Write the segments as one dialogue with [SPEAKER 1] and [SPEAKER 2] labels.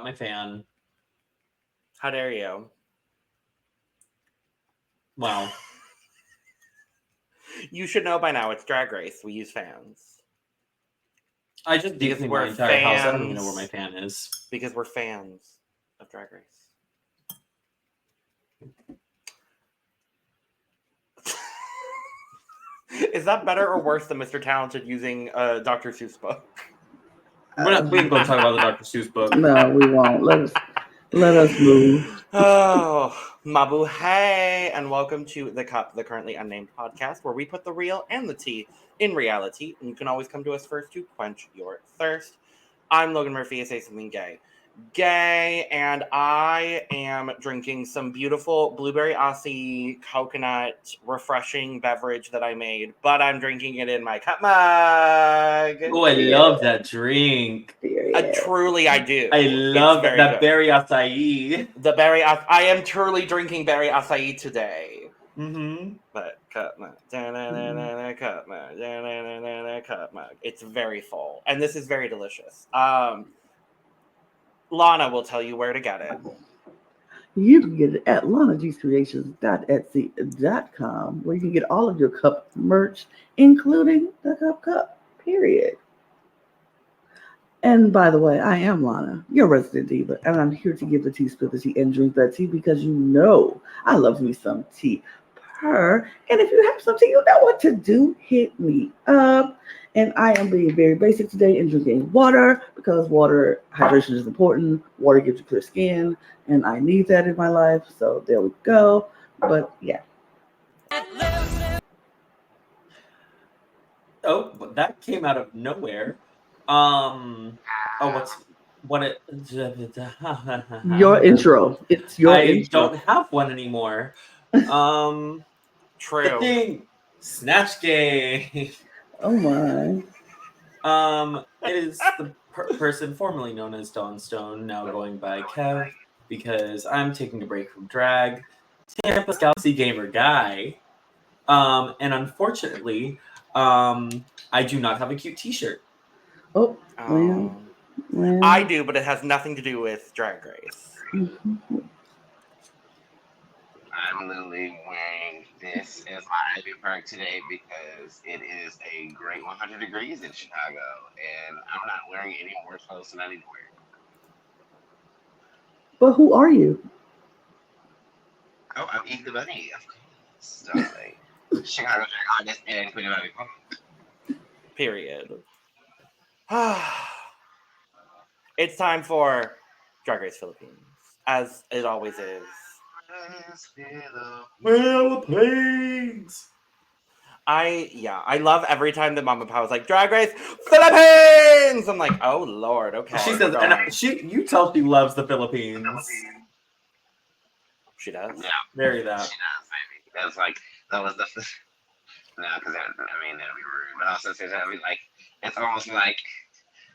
[SPEAKER 1] my fan.
[SPEAKER 2] How dare you?
[SPEAKER 1] Wow.
[SPEAKER 2] You should know by now it's Drag Race. We use fans.
[SPEAKER 1] I just
[SPEAKER 2] Because
[SPEAKER 1] decleaned
[SPEAKER 2] we're
[SPEAKER 1] my entire house. I don't even
[SPEAKER 2] fans.
[SPEAKER 1] know where my fan is.
[SPEAKER 2] Because we're fans of Drag Race. Is that better or worse than Mr. Talented using a Dr. Seuss book?
[SPEAKER 1] We ain't gonna talk about the Dr. Seuss book.
[SPEAKER 3] No, we won't. Let us move.
[SPEAKER 2] Oh, Mabu, hey, and welcome to the Cup, the Currently Unnamed Podcast, where we put the real and the tea in reality, and you can always come to us first to quench your thirst. I'm Logan Murphy, say something gay, and I am drinking some beautiful blueberry Aussie coconut refreshing beverage that I made, but I'm drinking it in my cup mug.
[SPEAKER 1] Oh, I love that drink.
[SPEAKER 2] Truly, I do.
[SPEAKER 1] I love
[SPEAKER 2] very
[SPEAKER 1] that
[SPEAKER 2] good.
[SPEAKER 1] berry acai.
[SPEAKER 2] The berry, I am truly drinking berry acai today.
[SPEAKER 1] Mm-hmm.
[SPEAKER 2] But cup mug, cup mug, cup mug. It's very full, and this is very delicious. Lana will tell you where to get it.
[SPEAKER 3] You can get it at lanagcreations.etsy.com, where you can get all of your cup merch, including the cup, period. And by the way, I am Lana, your resident diva, and I'm here to give the tea, spill the tea, and drink that tea because you know I love me some tea. And if you have some tea, you know what to do. Hit me up. And I am being very basic today and drinking water because water hydration is important. Water gives you clear skin, and I need that in my life. So there we go. But yeah.
[SPEAKER 1] Oh, but that came out of nowhere.
[SPEAKER 3] Your intro. It's your intro.
[SPEAKER 1] I don't have one anymore.
[SPEAKER 2] True.
[SPEAKER 1] The thing, Snatch Game.
[SPEAKER 3] Oh my.
[SPEAKER 1] It is the person formerly known as Dawn Stone, now going by Kev, because I'm taking a break from drag. Tampa's Galaxy Gamer guy. And unfortunately, I do not have a cute t-shirt.
[SPEAKER 3] Oh, well.
[SPEAKER 2] I do, but it has nothing to do with Drag Race.
[SPEAKER 3] Mm-hmm.
[SPEAKER 4] I'm literally wearing this as my Ivy perk today because it is a great 100 degrees in Chicago, and I'm not wearing any more clothes than I need to wear.
[SPEAKER 3] But who are you?
[SPEAKER 4] Oh, I'm Eat the Bunny, of course. Darling. Chicago Drag Artist and Queen of Ivy Punk.
[SPEAKER 2] Period. It's time for Drag Race Philippines, as it always is.
[SPEAKER 1] Philippines.
[SPEAKER 2] I love every time that Mama Pao is like, Drag Race Philippines! I'm like, oh Lord, okay.
[SPEAKER 1] She says, and you tell she loves the Philippines.
[SPEAKER 2] She does?
[SPEAKER 4] Yeah.
[SPEAKER 1] Very that.
[SPEAKER 4] She does, baby. That's like, that was the, no, because that'd be rude, but also, it's almost like,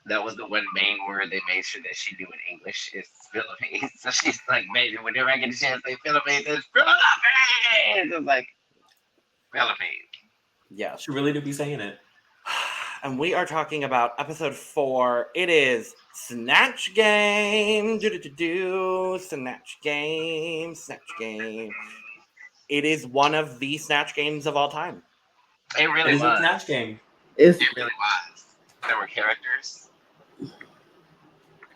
[SPEAKER 4] that was the one main word they made sure that she knew in English is Philippines. So she's like, baby, whenever I get a chance to say Philippines, it's Philippines! It's like, Philippines.
[SPEAKER 2] Yeah.
[SPEAKER 1] She really do be saying it.
[SPEAKER 2] And we are talking about episode 4. It is Snatch Game. Snatch Game. It is one of the Snatch Games of all time.
[SPEAKER 4] It really was.
[SPEAKER 1] a Snatch Game.
[SPEAKER 4] It really was. There were characters.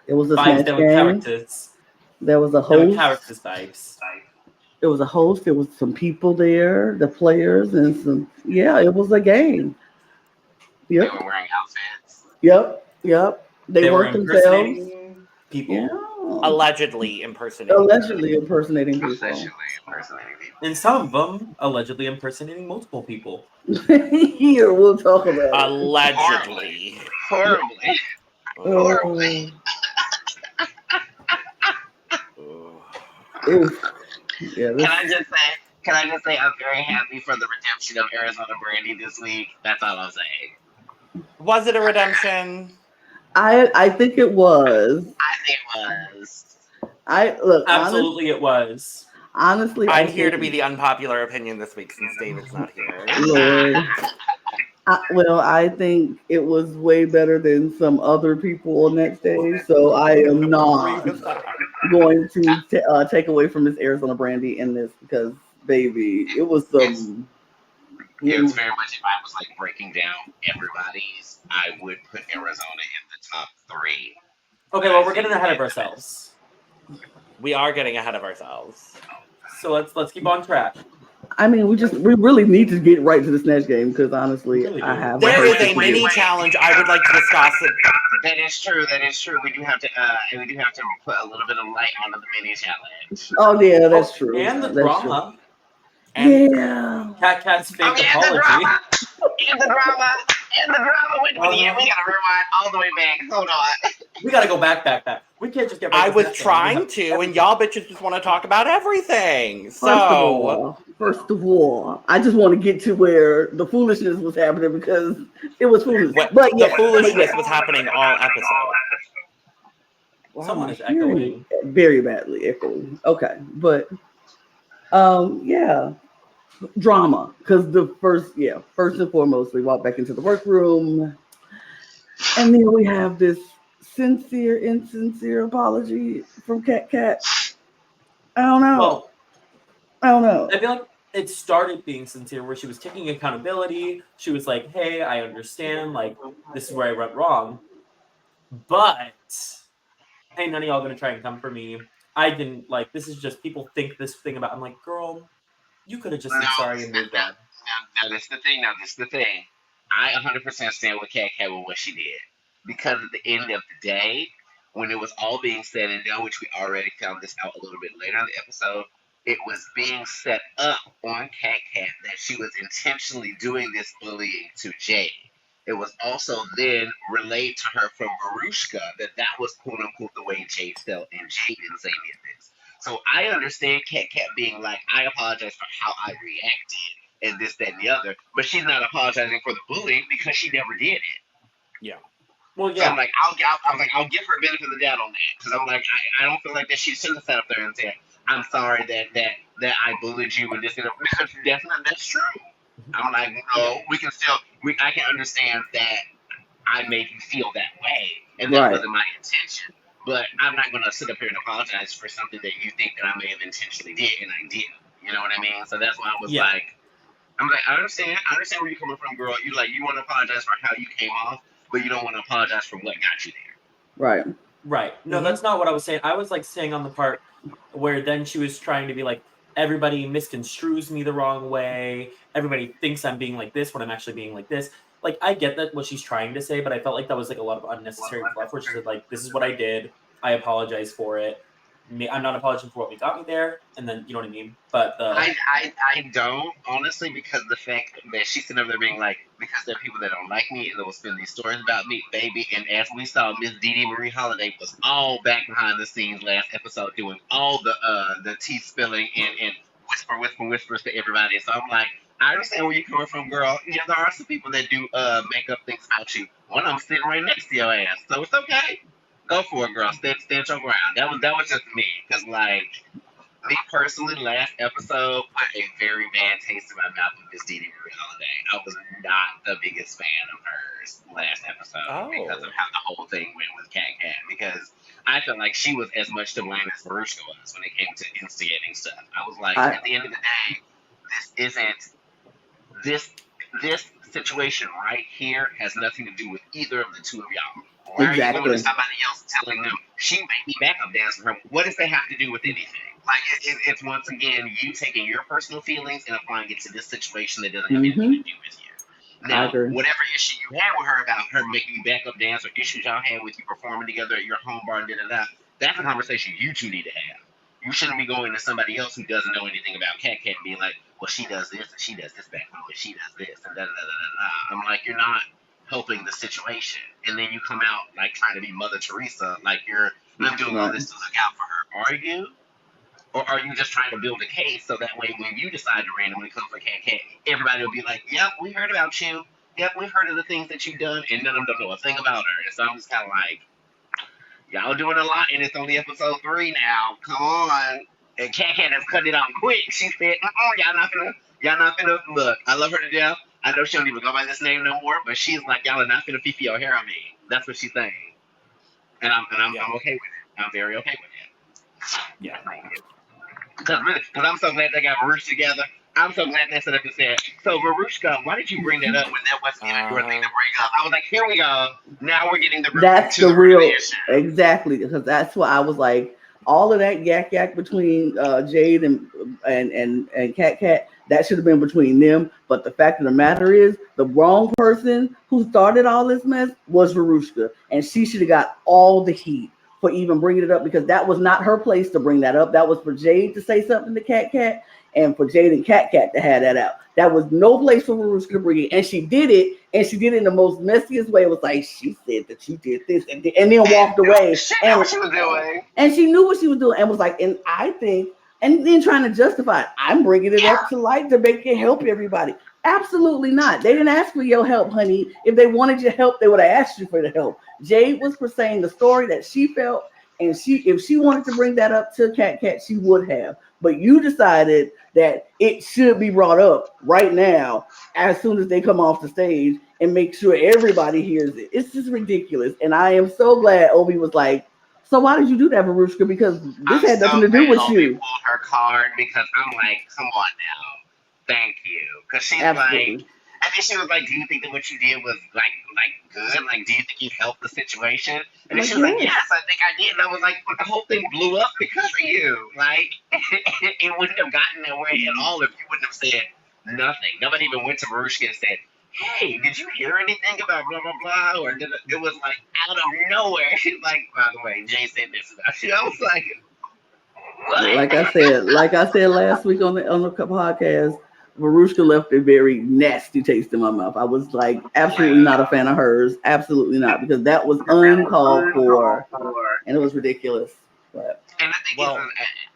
[SPEAKER 3] It was a
[SPEAKER 1] Vibes,
[SPEAKER 3] Snatch
[SPEAKER 1] there were
[SPEAKER 3] Game.
[SPEAKER 1] characters.
[SPEAKER 3] There was a
[SPEAKER 1] There were
[SPEAKER 3] host.
[SPEAKER 1] characters vibes.
[SPEAKER 3] It was a host. There was some people there, the players, and some. Yeah, it was a game. Yep.
[SPEAKER 4] They were wearing outfits.
[SPEAKER 3] Yep. They
[SPEAKER 1] were
[SPEAKER 3] worked themselves.
[SPEAKER 1] impersonating people.
[SPEAKER 3] Yeah.
[SPEAKER 2] Allegedly impersonating.
[SPEAKER 3] Allegedly impersonating people.
[SPEAKER 1] And some of them allegedly impersonating multiple people.
[SPEAKER 3] Here, we'll talk about it.
[SPEAKER 2] Allegedly.
[SPEAKER 4] Horribly.
[SPEAKER 3] Yeah,
[SPEAKER 4] Can I just say I'm very happy for the redemption of Arizona Brandy this week. That's all I'm saying.
[SPEAKER 2] Was it a redemption?
[SPEAKER 3] I think it was.
[SPEAKER 4] I think it was.
[SPEAKER 1] Absolutely, it was.
[SPEAKER 3] Honestly,
[SPEAKER 2] I'm here to be the unpopular opinion this week since David's not here.
[SPEAKER 3] Lord. I think it was way better than some other people on that stage, so I am
[SPEAKER 2] Agree
[SPEAKER 3] not
[SPEAKER 2] with that.
[SPEAKER 3] going to take away from Miss Arizona Brandy in this because, baby, it was
[SPEAKER 4] It's
[SPEAKER 3] some.
[SPEAKER 4] it's
[SPEAKER 3] Mm,
[SPEAKER 4] very much if I was like breaking down everybody's, I would put Arizona in the top three.
[SPEAKER 1] Okay,
[SPEAKER 4] But
[SPEAKER 1] well,
[SPEAKER 4] I
[SPEAKER 1] we're
[SPEAKER 4] think
[SPEAKER 1] getting ahead of
[SPEAKER 4] that
[SPEAKER 1] ourselves.
[SPEAKER 2] We are getting ahead of ourselves.
[SPEAKER 1] So let's keep on track.
[SPEAKER 3] I mean, we really need to get right to the snatch game because honestly,
[SPEAKER 1] Really
[SPEAKER 3] I
[SPEAKER 1] do.
[SPEAKER 3] have
[SPEAKER 2] There
[SPEAKER 3] heard
[SPEAKER 2] is a
[SPEAKER 3] people-
[SPEAKER 2] mini challenge I would like to discuss.
[SPEAKER 4] that is true. That is true. We do have to put a little bit of light onto the mini challenge.
[SPEAKER 3] Oh yeah, that's true.
[SPEAKER 1] And the
[SPEAKER 3] That's true.
[SPEAKER 1] drama.
[SPEAKER 2] And
[SPEAKER 3] Yeah.
[SPEAKER 1] KatKat's fake
[SPEAKER 4] Oh yeah,
[SPEAKER 1] apology.
[SPEAKER 4] and the drama. Wait a minute, yeah, we gotta rewind all the way back. Hold on.
[SPEAKER 1] We gotta go back. We can't just get right
[SPEAKER 2] I
[SPEAKER 1] to
[SPEAKER 2] was
[SPEAKER 1] Snatch Game.
[SPEAKER 2] trying to, and y'all bitches just want to talk about everything.
[SPEAKER 3] First
[SPEAKER 2] So,
[SPEAKER 3] of all, I just want to get to where the foolishness was happening because it was foolish.
[SPEAKER 2] what,
[SPEAKER 3] But
[SPEAKER 2] the
[SPEAKER 3] yeah,
[SPEAKER 2] foolishness was happening all episode.
[SPEAKER 3] wow,
[SPEAKER 1] Someone
[SPEAKER 3] my
[SPEAKER 1] is
[SPEAKER 3] hearing
[SPEAKER 1] echoing.
[SPEAKER 3] very badly echoing. Okay, but yeah, drama because first and foremost, we walk back into the workroom, and then we have this insincere apology from KatKat. I don't know.
[SPEAKER 1] Well,
[SPEAKER 3] I don't know.
[SPEAKER 1] I feel like it started being sincere where she was taking accountability. She was like, hey, I understand, like, this is where I went wrong. But hey, none of y'all gonna try and come for me. I didn't like this is just people think this thing about I'm like, girl, you could have just said sorry and moved on.
[SPEAKER 4] Now that's the thing. I 100% stand with KatKat with what she did because at the end of the day, when it was all being said and done, which we already found this out a little bit later in the episode, it was being set up on KatKat that she was intentionally doing this bullying to Jade. It was also then relayed to her from Veruschka that was quote unquote the way Jade felt, and Jade didn't say any of this. So I understand KatKat being like, I apologize for how I reacted and this, that, and the other, but she's not apologizing for the bullying because she never did it.
[SPEAKER 2] Yeah.
[SPEAKER 1] Well,
[SPEAKER 4] So I'm
[SPEAKER 1] yeah.
[SPEAKER 4] like, I'll give her benefit of the doubt on that because I'm like, I don't feel like that she should have sat up there and said, I'm sorry that I bullied you and this and that because that's true. I'm like, no, I can understand that I made you feel that way, and that
[SPEAKER 3] Right.
[SPEAKER 4] wasn't my intention. But I'm not gonna sit up here and apologize for something that you think that I may have intentionally did, and I didn't. You know what I mean? So that's why I was
[SPEAKER 1] Yeah.
[SPEAKER 4] like, I'm like, I understand where you're coming from, girl. You want to apologize for how you came off, but you don't want to apologize for what got you there.
[SPEAKER 3] Right.
[SPEAKER 1] Right. No,
[SPEAKER 2] Mhm.
[SPEAKER 1] that's not what I was saying. I was like saying on the part where then she was trying to be like, everybody misconstrues me the wrong way. Everybody thinks I'm being like this when I'm actually being like this. Like, I get that what she's trying to say, but I felt like that was like a lot of unnecessary fluff where she said, like, this is what I did. I apologize for it. I'm not apologizing for what got me there. And then, you know what I mean? But
[SPEAKER 4] I don't honestly because the fact that she's sitting over there being like because there are people that don't like me and that will spin these stories about me, baby. And as we saw, Miss DeeDee Marie Holliday was all back behind the scenes last episode doing all the tea spilling and whispers to everybody. So I'm like, I understand where you're coming from, girl. Yeah, there are some people that do make up things about you. One of them sitting right next to your ass, so it's okay. Go for it, girl. Stand your ground. That was just me, cause like. Me personally, last episode put a very bad taste in my mouth with Miss DeeDee Marie Holiday. I was not the biggest fan of hers last episode because of how the whole thing went with KatKat. Because I felt like she was as much to blame as Veruschka was when it came to instigating stuff. I was like,
[SPEAKER 3] I
[SPEAKER 4] at the end of the day, this isn't this situation right here has nothing to do with either of the two of y'all. Why are you going to
[SPEAKER 3] exactly.
[SPEAKER 4] somebody else telling them she made me backup dance for her? What does that have to do with anything? Like it's once again you taking your personal feelings and applying it to this situation that doesn't have anything to do with you.
[SPEAKER 3] I
[SPEAKER 4] Now,
[SPEAKER 3] agree.
[SPEAKER 4] whatever issue you had with her about her making you backup dance or issues y'all had with you performing together at your home bar and da, that's a conversation you two need to have. You shouldn't be going to somebody else who doesn't know anything about KatKat and being like, well, she does this and she does this back home and she does this and da. I'm like, you're not helping the situation. And then you come out like trying to be Mother Teresa, like you're not doing all this to look out for her. Are you? Or are you just trying to build a case so that way when you decide to randomly come for KatKat, everybody will be like, yep, we heard about you. Yep, we've heard of the things that you've done, and none of them don't know a thing about her. And so I'm just kind of like, y'all doing a lot, and it's only episode 3 now. Come on. And KatKat has cut it out quick. She said, y'all not finna look. I love her to death. I know she don't even go by this name no more, but she's like, y'all are not gonna fifi your hair on me. That's what she's saying, and I'm okay with it. I'm very okay with it.
[SPEAKER 2] Yeah.
[SPEAKER 4] Because I'm so glad they got Veruschka together. I'm so glad they set up and said, so Veruschka, why did you bring that up when that wasn't even your thing to bring up? I was like, here we go. Now we're getting the root
[SPEAKER 3] That's
[SPEAKER 4] to
[SPEAKER 3] the
[SPEAKER 4] root of
[SPEAKER 3] real,
[SPEAKER 4] the issue.
[SPEAKER 3] exactly, because that's why I was like, all of that yak between Jade and KatKat, that should have been between them. But the fact of the matter is, the wrong person who started all this mess was Veruschka, and she should have got all the heat for even bringing it up, because that was not her place to bring that up. That was for Jade to say something to KatKat, and for Jade and KatKat to have that out. That was no place for Veruschka to bring it, and she did it, in the most messiest way. It was like, she said that you did this, and then walked away.
[SPEAKER 4] She knew what she was doing.
[SPEAKER 3] And she knew what she was doing, and was like, and I think, and then trying to justify it, I'm bringing it up to light to make it help everybody. Absolutely not. They didn't ask for your help, honey. If they wanted your help, they would have asked you for the help. Jade was for saying the story that she felt, and if she wanted to bring that up to KatKat, she would have. But you decided that it should be brought up right now, as soon as they come off the stage, and make sure everybody hears it. It's just ridiculous. And I am so glad Obi was like, so why did you do that, Veruschka? Because this had nothing to do with
[SPEAKER 4] Obi
[SPEAKER 3] you.
[SPEAKER 4] pulled her card, because I'm like, come on now. Thank you. Because she's
[SPEAKER 3] Absolutely.
[SPEAKER 4] like, and then she was like, do you think that what you did was like good? Like, do you think you helped the situation? And then she was like, yes, I think I did. And I was like, but the whole thing blew up because of you. Like, it wouldn't have gotten nowhere at all if you wouldn't have said nothing. Nobody even went to Veruschka and said, hey, did you hear anything about blah, blah, blah? Or it was like out of nowhere. She's like, by the way, Jay said this about you. I was like, what?
[SPEAKER 3] Like I said last week on the podcast, Veruschka left a very nasty taste in my mouth. I was like, absolutely not a fan of hers. Absolutely not, because that was uncalled for, and it was ridiculous. But,
[SPEAKER 4] and the thing is,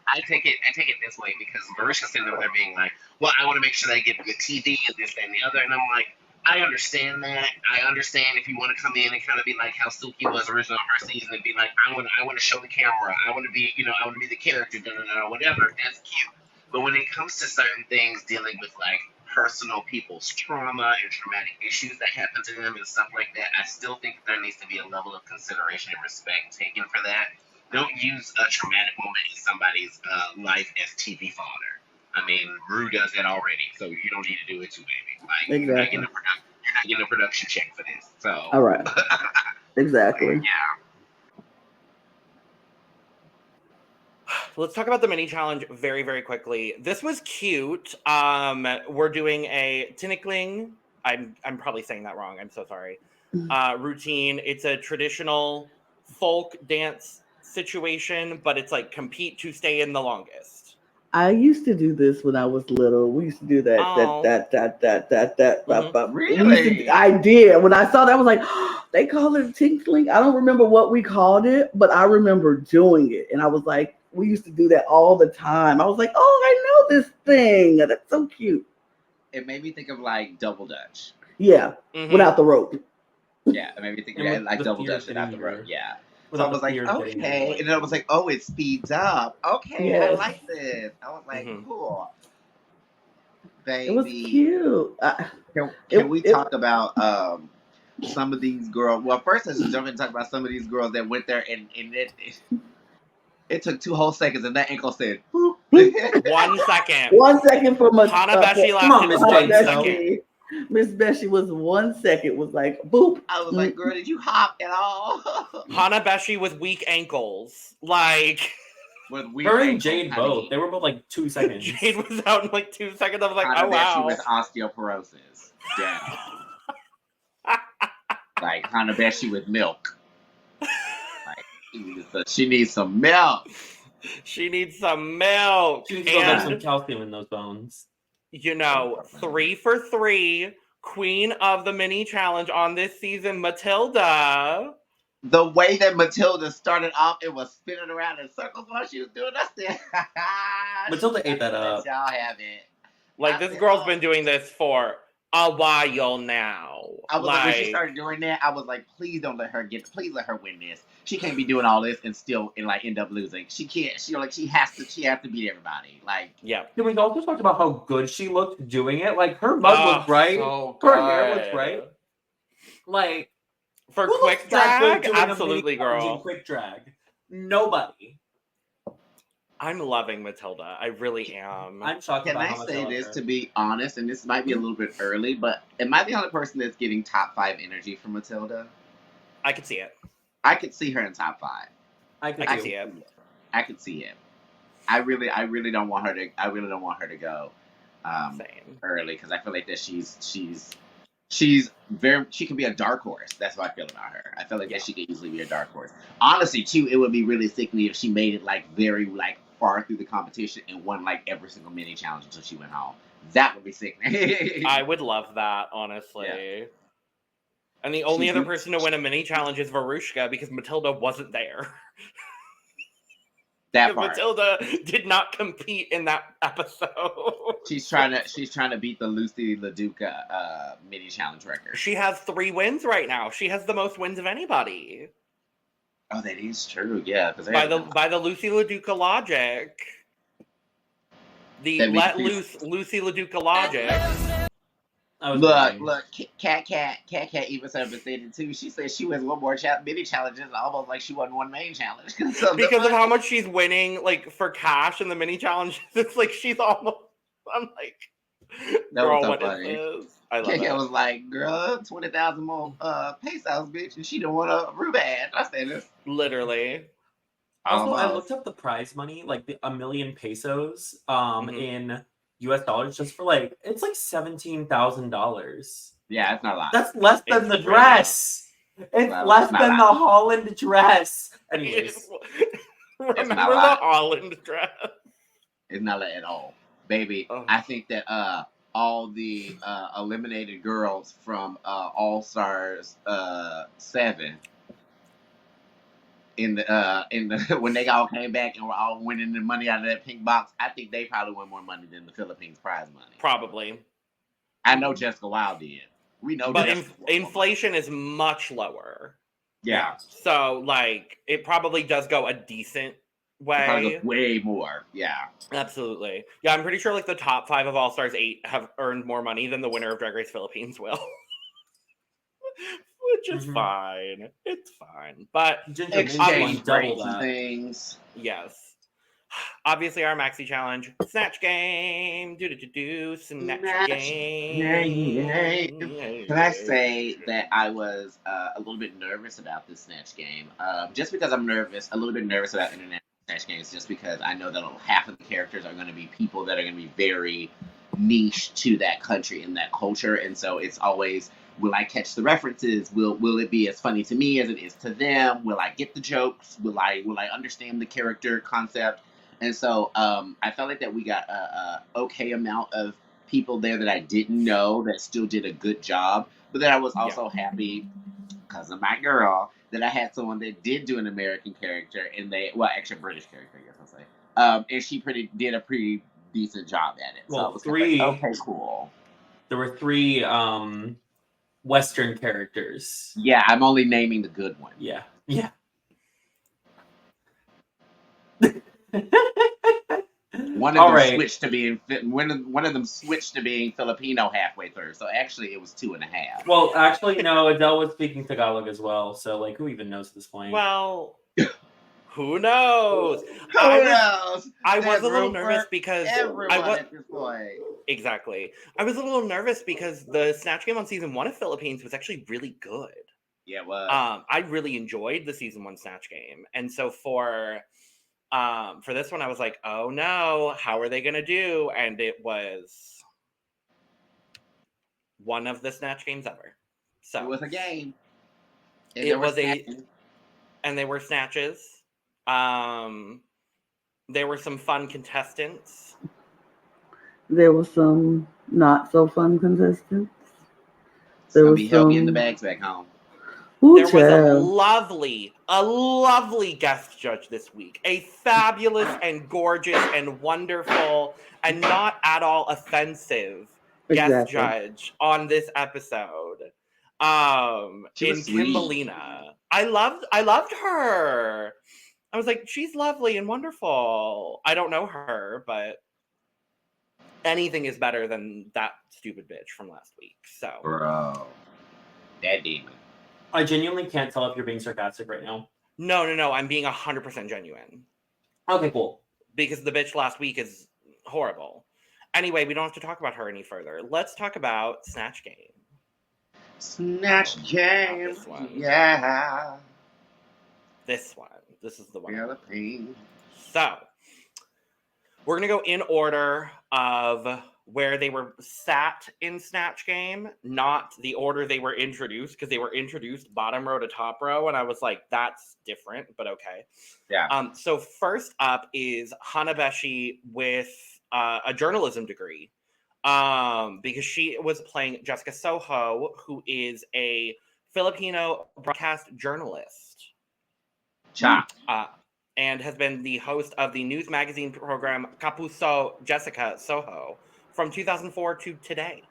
[SPEAKER 4] I take it this way, because Veruschka's sitting over there being like, well, I want to make sure that I get good TV and this, that, and the other. And I'm like, I understand that. I understand if you want to come in and kind of be like how Suki was originally on her season and be like, I want to show the camera. I want to be, I want to be the character, whatever. That's cute. But when it comes to certain things dealing with like personal people's trauma and traumatic issues that happen to them and stuff like that, I still think there needs to be a level of consideration and respect taken for that. Don't use a traumatic moment in somebody's life as TV fodder. I mean, Rue does that already, so you don't need to do it too, baby. Like,
[SPEAKER 3] exactly.
[SPEAKER 4] you're not getting a production check for this. So,
[SPEAKER 3] all right, exactly.
[SPEAKER 4] Yeah.
[SPEAKER 2] Let's talk about the mini challenge very, very quickly. This was cute. We're doing a tinikling. I'm probably saying that wrong. I'm so sorry. Routine. It's a traditional folk dance situation, but it's like compete to stay in the longest.
[SPEAKER 3] I used to do this when I was little. We used to do that.
[SPEAKER 4] Really?
[SPEAKER 3] I did. When I saw that, I was like, oh, they call it tinkling. I don't remember what we called it, but I remember doing it. And I was like, we used to do that all the time. I was like, oh, I know this thing. That's so cute.
[SPEAKER 5] It made me think of like double dutch.
[SPEAKER 3] Yeah, without the rope.
[SPEAKER 5] Yeah, it made me think of like double dutch without the rope. Yeah. So I was like, okay. And then I was like, oh, it speeds up. Okay, yes. I like this. I was like, cool. Baby.
[SPEAKER 3] It was cute.
[SPEAKER 5] Can we talk about some of these girls? Well, first, let's just jump in and talk about some of these girls that went there and it took 2 whole seconds and that ankle said, boop.
[SPEAKER 2] 1 second.
[SPEAKER 3] 1 second from a
[SPEAKER 2] Hana Beshie lasted 1 second.
[SPEAKER 3] Miss Beshie was 1 second, was like, boop.
[SPEAKER 5] I was like, girl, did you hop at all?
[SPEAKER 2] Hana Beshie with weak ankles. Like,
[SPEAKER 1] her and Jade both. They were both like 2 seconds.
[SPEAKER 2] Jade was out in like 2 seconds. I was like,
[SPEAKER 5] Hana
[SPEAKER 2] oh, wow.
[SPEAKER 5] Beshie with osteoporosis. Down. Like, Hana Beshie with milk. Like, she needs some milk.
[SPEAKER 2] She needs some milk.
[SPEAKER 1] She needs to have some calcium in those bones.
[SPEAKER 2] 3 for 3, queen of the mini challenge on this season, Matilduh.
[SPEAKER 5] The way that Matilduh started off, it was spinning around in circles while she was doing that.
[SPEAKER 1] Matilduh ate that up.
[SPEAKER 5] Y'all have it.
[SPEAKER 2] Like, this girl's been doing this for a while now.
[SPEAKER 5] I was like, when she started doing that, I was like, please let her win this. She can't be doing all this and still end up losing. She can't. She has to beat everybody. Like,
[SPEAKER 2] yeah.
[SPEAKER 1] Can we also talk about how good she looked doing it? Like, her mug looked right, so her hair looked right. Like,
[SPEAKER 2] for quick drag, absolutely, girl.
[SPEAKER 1] Quick drag, nobody.
[SPEAKER 2] I'm loving Matilduh. I really am.
[SPEAKER 1] I'm shocked.
[SPEAKER 5] Can I say this, to be honest, and this might be a little bit early, but am I the only person that's getting top 5 energy from Matilduh?
[SPEAKER 2] I could see it.
[SPEAKER 5] I could see her in top 5.
[SPEAKER 2] I could see it.
[SPEAKER 5] I could see it. I really don't want her to. I really don't want her to go early, because I feel like that she's very. She can be a dark horse. That's what I feel about her. I feel like that she could easily be a dark horse. Honestly, too, it would be really sickening if she made it very far through the competition and won every single mini challenge until she went home. That would be sickening.
[SPEAKER 2] I would love that, honestly. Yeah. And the only other person to win a mini challenge is Veruschka, because Matilduh wasn't there.
[SPEAKER 5] That part.
[SPEAKER 2] Matilduh did not compete in that episode.
[SPEAKER 5] She's trying to beat the Lucy LaDuca mini challenge record.
[SPEAKER 2] She has 3 wins right now. She has the most wins of anybody.
[SPEAKER 5] Oh, that is true. Yeah,
[SPEAKER 2] by the Lucy LaDuca logic, Lucy LaDuca logic.
[SPEAKER 5] Look, KatKat even said it too. She said she wins one more mini challenges, almost like she won one main challenge.
[SPEAKER 2] Because of how much she's winning, for cash in the mini challenges, it's like she's almost. I'm like, girl, what is this? I love it.
[SPEAKER 5] Was like, girl, 20,000 more pesos, bitch, and she don't want a Ruban. I said this.
[SPEAKER 2] Literally.
[SPEAKER 1] Also, I looked up the prize money, $1 million pesos, in US dollars, just for it's $17,000.
[SPEAKER 5] Yeah, it's not a lot.
[SPEAKER 1] That's less than the dress. It's less than the Holland dress. Anyways,
[SPEAKER 2] remember the Holland dress?
[SPEAKER 5] It's not at all, baby. Oh. I think that all the eliminated girls from All Stars 7 in the when they all came back and were all winning the money out of that pink box, I think they probably won more money than the Philippines prize money.
[SPEAKER 2] Probably.
[SPEAKER 5] I know Jessica Wilde did. We know,
[SPEAKER 2] but inflation is much lower.
[SPEAKER 5] Yeah.
[SPEAKER 2] So it probably does go a decent way.
[SPEAKER 5] Probably goes way more. Yeah.
[SPEAKER 2] Absolutely. Yeah, I'm pretty sure the top 5 of All Stars 8 have earned more money than the winner of Drag Race Philippines will. Which is fine. It's fine. But
[SPEAKER 5] exchange double that. Things.
[SPEAKER 2] Yes. Obviously, our maxi challenge, Snatch Game. Snatch Game.
[SPEAKER 5] Can I say that I was a little bit nervous about this Snatch Game? Just because I'm nervous, a little bit nervous about international Snatch Games, just because I know that half of the characters are going to be people that are going to be very niche to that country and that culture, and so it's always, will I catch the references? Will it be as funny to me as it is to them? Will I get the jokes? Will I understand the character concept? And so I felt like that we got a okay amount of people there that I didn't know that still did a good job. But then I was also happy, because of my girl, that I had someone that did do an American character, and actually a British character, I guess I'll say. And she did a pretty decent job at it.
[SPEAKER 1] Well,
[SPEAKER 5] so it was okay, cool.
[SPEAKER 1] There were 3 Western characters.
[SPEAKER 5] Yeah, I'm only naming the good one.
[SPEAKER 1] Yeah.
[SPEAKER 5] One of them switched to being one of them switched to being Filipino halfway through. So actually, it was 2.5.
[SPEAKER 1] Well, actually, no. Adele was speaking Tagalog as well. So, who even knows at this point?
[SPEAKER 2] Well, who knows? I was a little nervous because
[SPEAKER 5] at this point.
[SPEAKER 2] Exactly. I was a little nervous because the Snatch Game on season 1 of Philippines was actually really good.
[SPEAKER 5] Yeah, it was.
[SPEAKER 2] I really enjoyed the season 1 Snatch Game, and so for this one, I was like, oh no, how are they gonna do? And it was one of the Snatch Games ever. So
[SPEAKER 5] it was a game. And
[SPEAKER 2] they were snatches. There were some fun contestants.
[SPEAKER 3] There were some not so fun contestants.
[SPEAKER 5] Somebody help me in the bags back home.
[SPEAKER 2] There was a lovely guest judge this week. A fabulous and gorgeous and wonderful and not at all offensive
[SPEAKER 3] Exactly.
[SPEAKER 2] judge on this episode.
[SPEAKER 5] She was
[SPEAKER 2] In
[SPEAKER 5] sweet.
[SPEAKER 2] Kimbalina. I loved her. I was like, she's lovely and wonderful. I don't know her, but anything is better than that stupid bitch from last week. So
[SPEAKER 5] Bro. That demon.
[SPEAKER 1] I genuinely can't tell if you're being sarcastic right now.
[SPEAKER 2] no, I'm being 100% genuine.
[SPEAKER 1] Okay, cool.
[SPEAKER 2] Because the bitch last week is horrible. Anyway, we don't have to talk about her any further. Let's talk about Snatch Game.
[SPEAKER 5] Snatch Game.
[SPEAKER 2] this one.
[SPEAKER 5] Yeah.
[SPEAKER 2] This one. This is the one.
[SPEAKER 5] Feel the pain.
[SPEAKER 2] So, we're going to go in order of where they were sat in Snatch Game, not the order they were introduced, because they were introduced bottom row to top row, and I was like, that's different, but okay.
[SPEAKER 5] Yeah.
[SPEAKER 2] So first up is Hana Beshie with a journalism degree, because she was playing Jessica Soho, who is a Filipino broadcast journalist.
[SPEAKER 5] Chop.
[SPEAKER 2] And has been the host of the news magazine program Kapuso Jessica Soho from 2004 to today.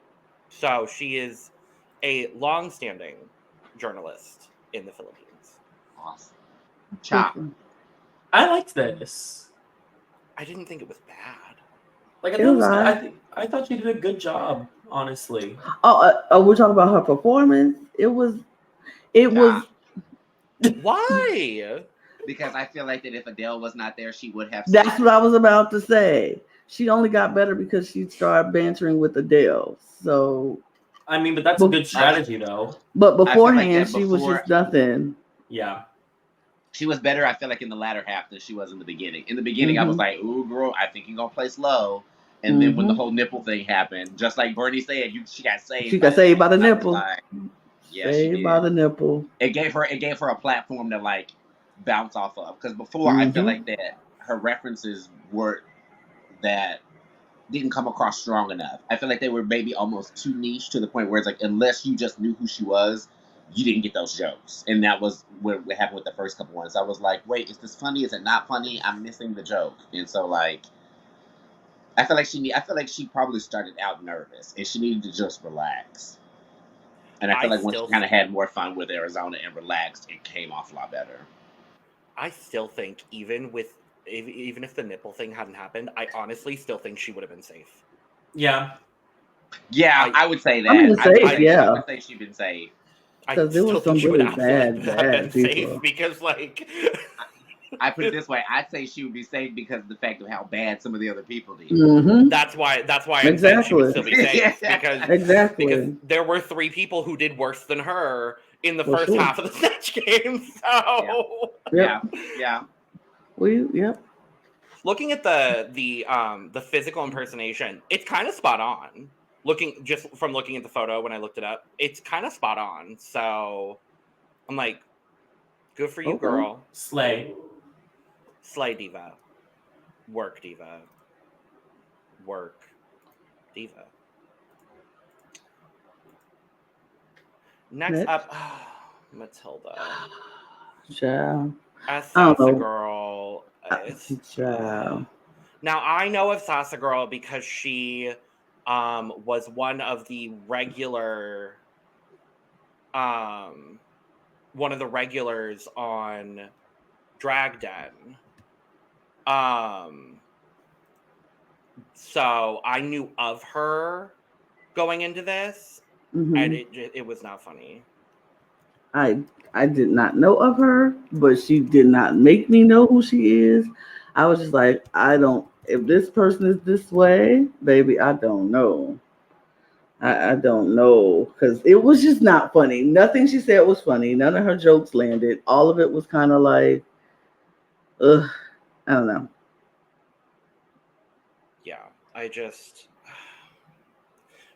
[SPEAKER 2] So she is a long-standing journalist in the Philippines.
[SPEAKER 5] Awesome. Chop.
[SPEAKER 1] I liked this.
[SPEAKER 2] I didn't think it was bad.
[SPEAKER 1] Like,
[SPEAKER 3] It was alright.
[SPEAKER 1] I thought she did a good job, honestly.
[SPEAKER 3] We're talking about her performance. It was.
[SPEAKER 2] Why?
[SPEAKER 5] Because I feel like that if Adele was not there, she would have.
[SPEAKER 3] That's what I was about to say. She only got better because she started bantering with Adele. So,
[SPEAKER 1] I mean, but that's a good strategy, though.
[SPEAKER 3] but beforehand,
[SPEAKER 5] that
[SPEAKER 3] she was
[SPEAKER 5] before-
[SPEAKER 3] just nothing.
[SPEAKER 1] Yeah.
[SPEAKER 5] She was better, I feel like, in the latter half than she was in the beginning. In the beginning, I was like, ooh, girl, I think you're going to play slow. And then when the whole nipple thing happened, just like Bernie said, she got saved.
[SPEAKER 3] She got saved by the
[SPEAKER 5] I was
[SPEAKER 3] nipple.
[SPEAKER 5] like, yeah, she
[SPEAKER 3] Saved
[SPEAKER 5] did.
[SPEAKER 3] by the nipple.
[SPEAKER 5] It gave her a platform to, like, bounce off of. Because before, I feel like that her references were that didn't come across strong enough. I feel like they were maybe almost too niche to the point where it's like, unless you just knew who she was, you didn't get those jokes. And that was what happened with the first couple ones. I was like, wait, is this funny? Is it not funny? I'm missing the joke. And so, like, I feel like she probably started out nervous and she needed to just relax. And I feel like once she kind of had more fun with Arizona and relaxed, it came off a lot better.
[SPEAKER 2] I still think even if the nipple thing hadn't happened, I honestly still think she would have been safe.
[SPEAKER 1] Yeah.
[SPEAKER 5] Yeah, I would say that.
[SPEAKER 3] I would
[SPEAKER 5] say she'd been safe.
[SPEAKER 3] Because there was some really bad people.
[SPEAKER 2] Safe because, like,
[SPEAKER 5] I put it this way: I'd say she would be safe because of the fact of how bad some of the other people did.
[SPEAKER 3] Mm-hmm.
[SPEAKER 2] That's why I'm saying she would still be safe
[SPEAKER 3] because
[SPEAKER 2] there were 3 people who did worse than her in the first half of the Snatch Game. So
[SPEAKER 5] yeah.
[SPEAKER 2] Looking at the physical impersonation, it's kind of spot on. Looking at the photo when I looked it up, it's kind of spot on. So I'm like, good for you, girl.
[SPEAKER 1] Slay
[SPEAKER 2] diva. Work diva. Next up, Matilduh.
[SPEAKER 3] Child.
[SPEAKER 2] As Salsa Girl.
[SPEAKER 3] Child.
[SPEAKER 2] Now I know of Salsa Girl because she was one of the regulars on Drag Den. So I knew of her going into this, and it was not funny.
[SPEAKER 3] I did not know of her, but she did not make me know who she is. I was just like, if this person is this way, baby, I don't know. I don't know, because it was just not funny. Nothing she said was funny. None of her jokes landed. All of it was kind of like, I don't know.
[SPEAKER 2] Yeah,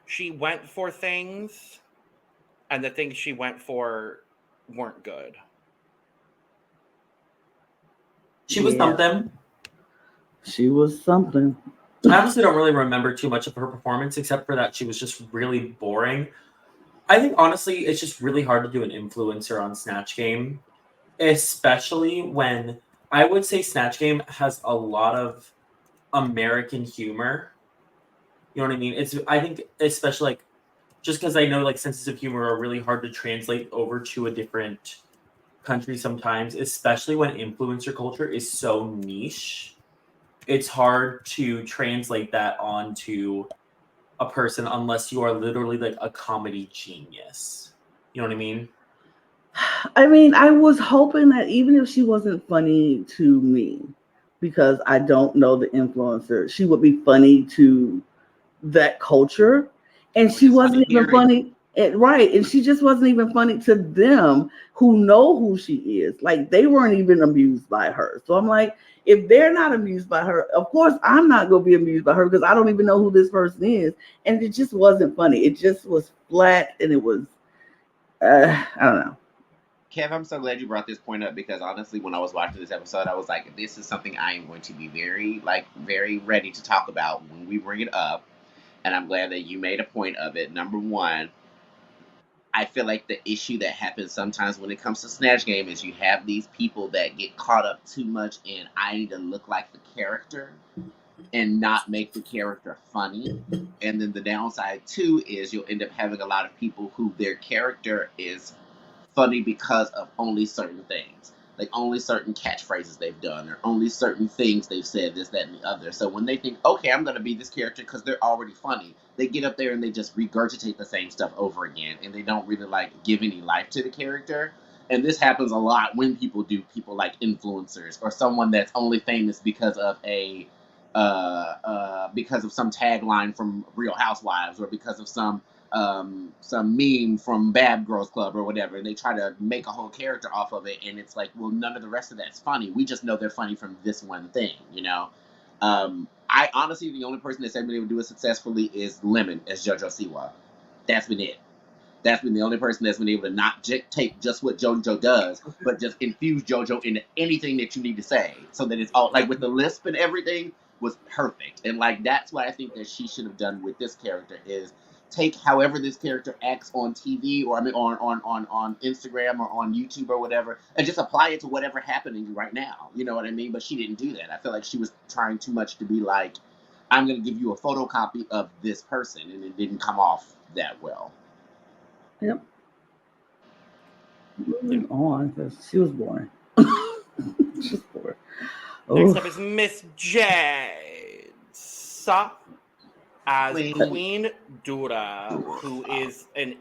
[SPEAKER 2] she went for things, and the things she went for weren't good.
[SPEAKER 1] She was something.
[SPEAKER 3] She was something.
[SPEAKER 1] I honestly don't really remember too much of her performance, except for that she was just really boring. I think, honestly, it's just really hard to do an influencer on Snatch Game, especially when I would say Snatch Game has a lot of American humor. You know what I mean? I think especially like just because I know like senses of humor are really hard to translate over to a different country sometimes, especially when influencer culture is so niche. It's hard to translate that onto a person unless you are literally like a comedy genius. You know what I mean?
[SPEAKER 3] I mean, I was hoping that even if she wasn't funny to me, because I don't know the influencer, she would be funny to that culture. And she wasn't even funny. Right. And she just wasn't even funny to them who know who she is. Like, they weren't even amused by her. So I'm like, if they're not amused by her, of course I'm not going to be amused by her because I don't even know who this person is. And it just wasn't funny. It just was flat, and it was, I don't know.
[SPEAKER 5] Kev, I'm so glad you brought this point up because honestly, when I was watching this episode, I was like, this is something I am going to be very ready to talk about when we bring it up. And I'm glad that you made a point of it. Number one, I feel like the issue that happens sometimes when it comes to Snatch Game is you have these people that get caught up too much in I need to look like the character and not make the character funny. And then the downside too is you'll end up having a lot of people who their character is funny because of only certain things. Like only certain catchphrases they've done or only certain things they've said, this, that, and the other. So when they think, okay, I'm going to be this character because they're already funny, they get up there and they just regurgitate the same stuff over again. And they don't really like give any life to the character. And this happens a lot when people like influencers or someone that's only famous because of because of some tagline from Real Housewives or because of some meme from Bad Girls Club or whatever, and they try to make a whole character off of it, and it's like, well, none of the rest of that's funny. We just know they're funny from this one thing, you know? I honestly, the only person that's ever been able to do it successfully is Lemon as JoJo Siwa. That's been it. That's been the only person that's been able to not take just what JoJo does, but just infuse JoJo into anything that you need to say, so that it's all, like with the lisp and everything, was perfect. And like, that's what I think that she should have done with this character is take however this character acts on TV or on Instagram or on YouTube or whatever and just apply it to whatever happening right now. You know what I mean? But she didn't do that. I feel like she was trying too much to be like, I'm going to give you a photocopy of this person, and it didn't come off that well.
[SPEAKER 3] Yep. Moving on, because she was boring. She's boring.
[SPEAKER 2] Next up is M1ss Jade So as Queen Dura, who is an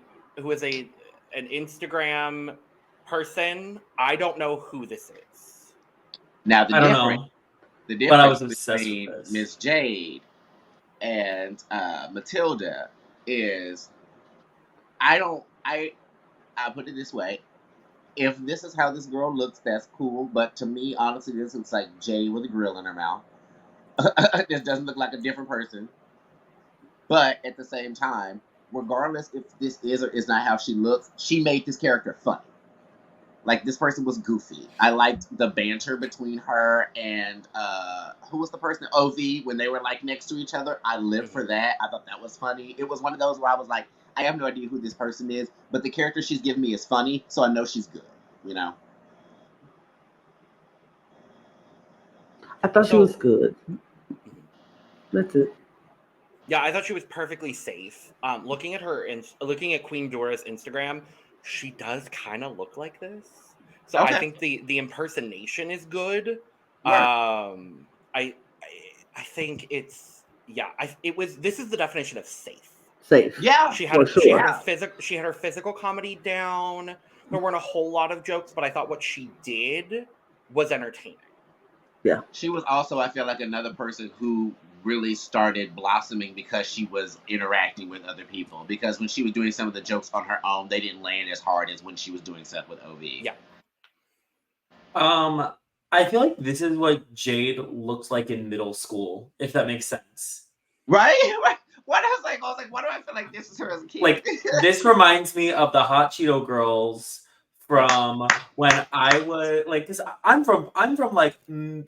[SPEAKER 2] Instagram person. I don't know who this is.
[SPEAKER 5] Now
[SPEAKER 1] I don't know.
[SPEAKER 5] The
[SPEAKER 1] But I was
[SPEAKER 5] difference
[SPEAKER 1] obsessed
[SPEAKER 5] between
[SPEAKER 1] with this.
[SPEAKER 5] M1ss Jade and Matilduh is I'll put it this way. If this is how this girl looks, that's cool. But to me, honestly, this looks like Jade with a grill in her mouth. This doesn't look like a different person. But at the same time, regardless if this is or is not how she looks, she made this character funny. Like, this person was goofy. I liked the banter between her and who was the person? OV, when they were like next to each other. I lived for that. I thought that was funny. It was one of those where I was like, I have no idea who this person is, but the character she's giving me is funny, so I know she's good, you know?
[SPEAKER 3] I thought she was good. That's it.
[SPEAKER 2] Yeah, I thought she was perfectly safe. Looking at Queen Dura's Instagram, she does kind of look like this. So okay. I think the impersonation is good. Yeah. I think it's this is the definition of safe.
[SPEAKER 3] Safe.
[SPEAKER 5] Yeah.
[SPEAKER 2] She had her physical comedy down. There weren't a whole lot of jokes, but I thought what she did was entertaining.
[SPEAKER 3] Yeah.
[SPEAKER 5] She was also, I feel like, another person who really started blossoming because she was interacting with other people. Because when she was doing some of the jokes on her own, they didn't land as hard as when she was doing stuff with OV.
[SPEAKER 2] Yeah.
[SPEAKER 1] I feel like this is what Jade looks like in middle school, if that makes sense.
[SPEAKER 5] Right? What I was like, why do I feel like this is her as a kid?
[SPEAKER 1] Like, this reminds me of the Hot Cheeto girls from when I was like, cause I'm from like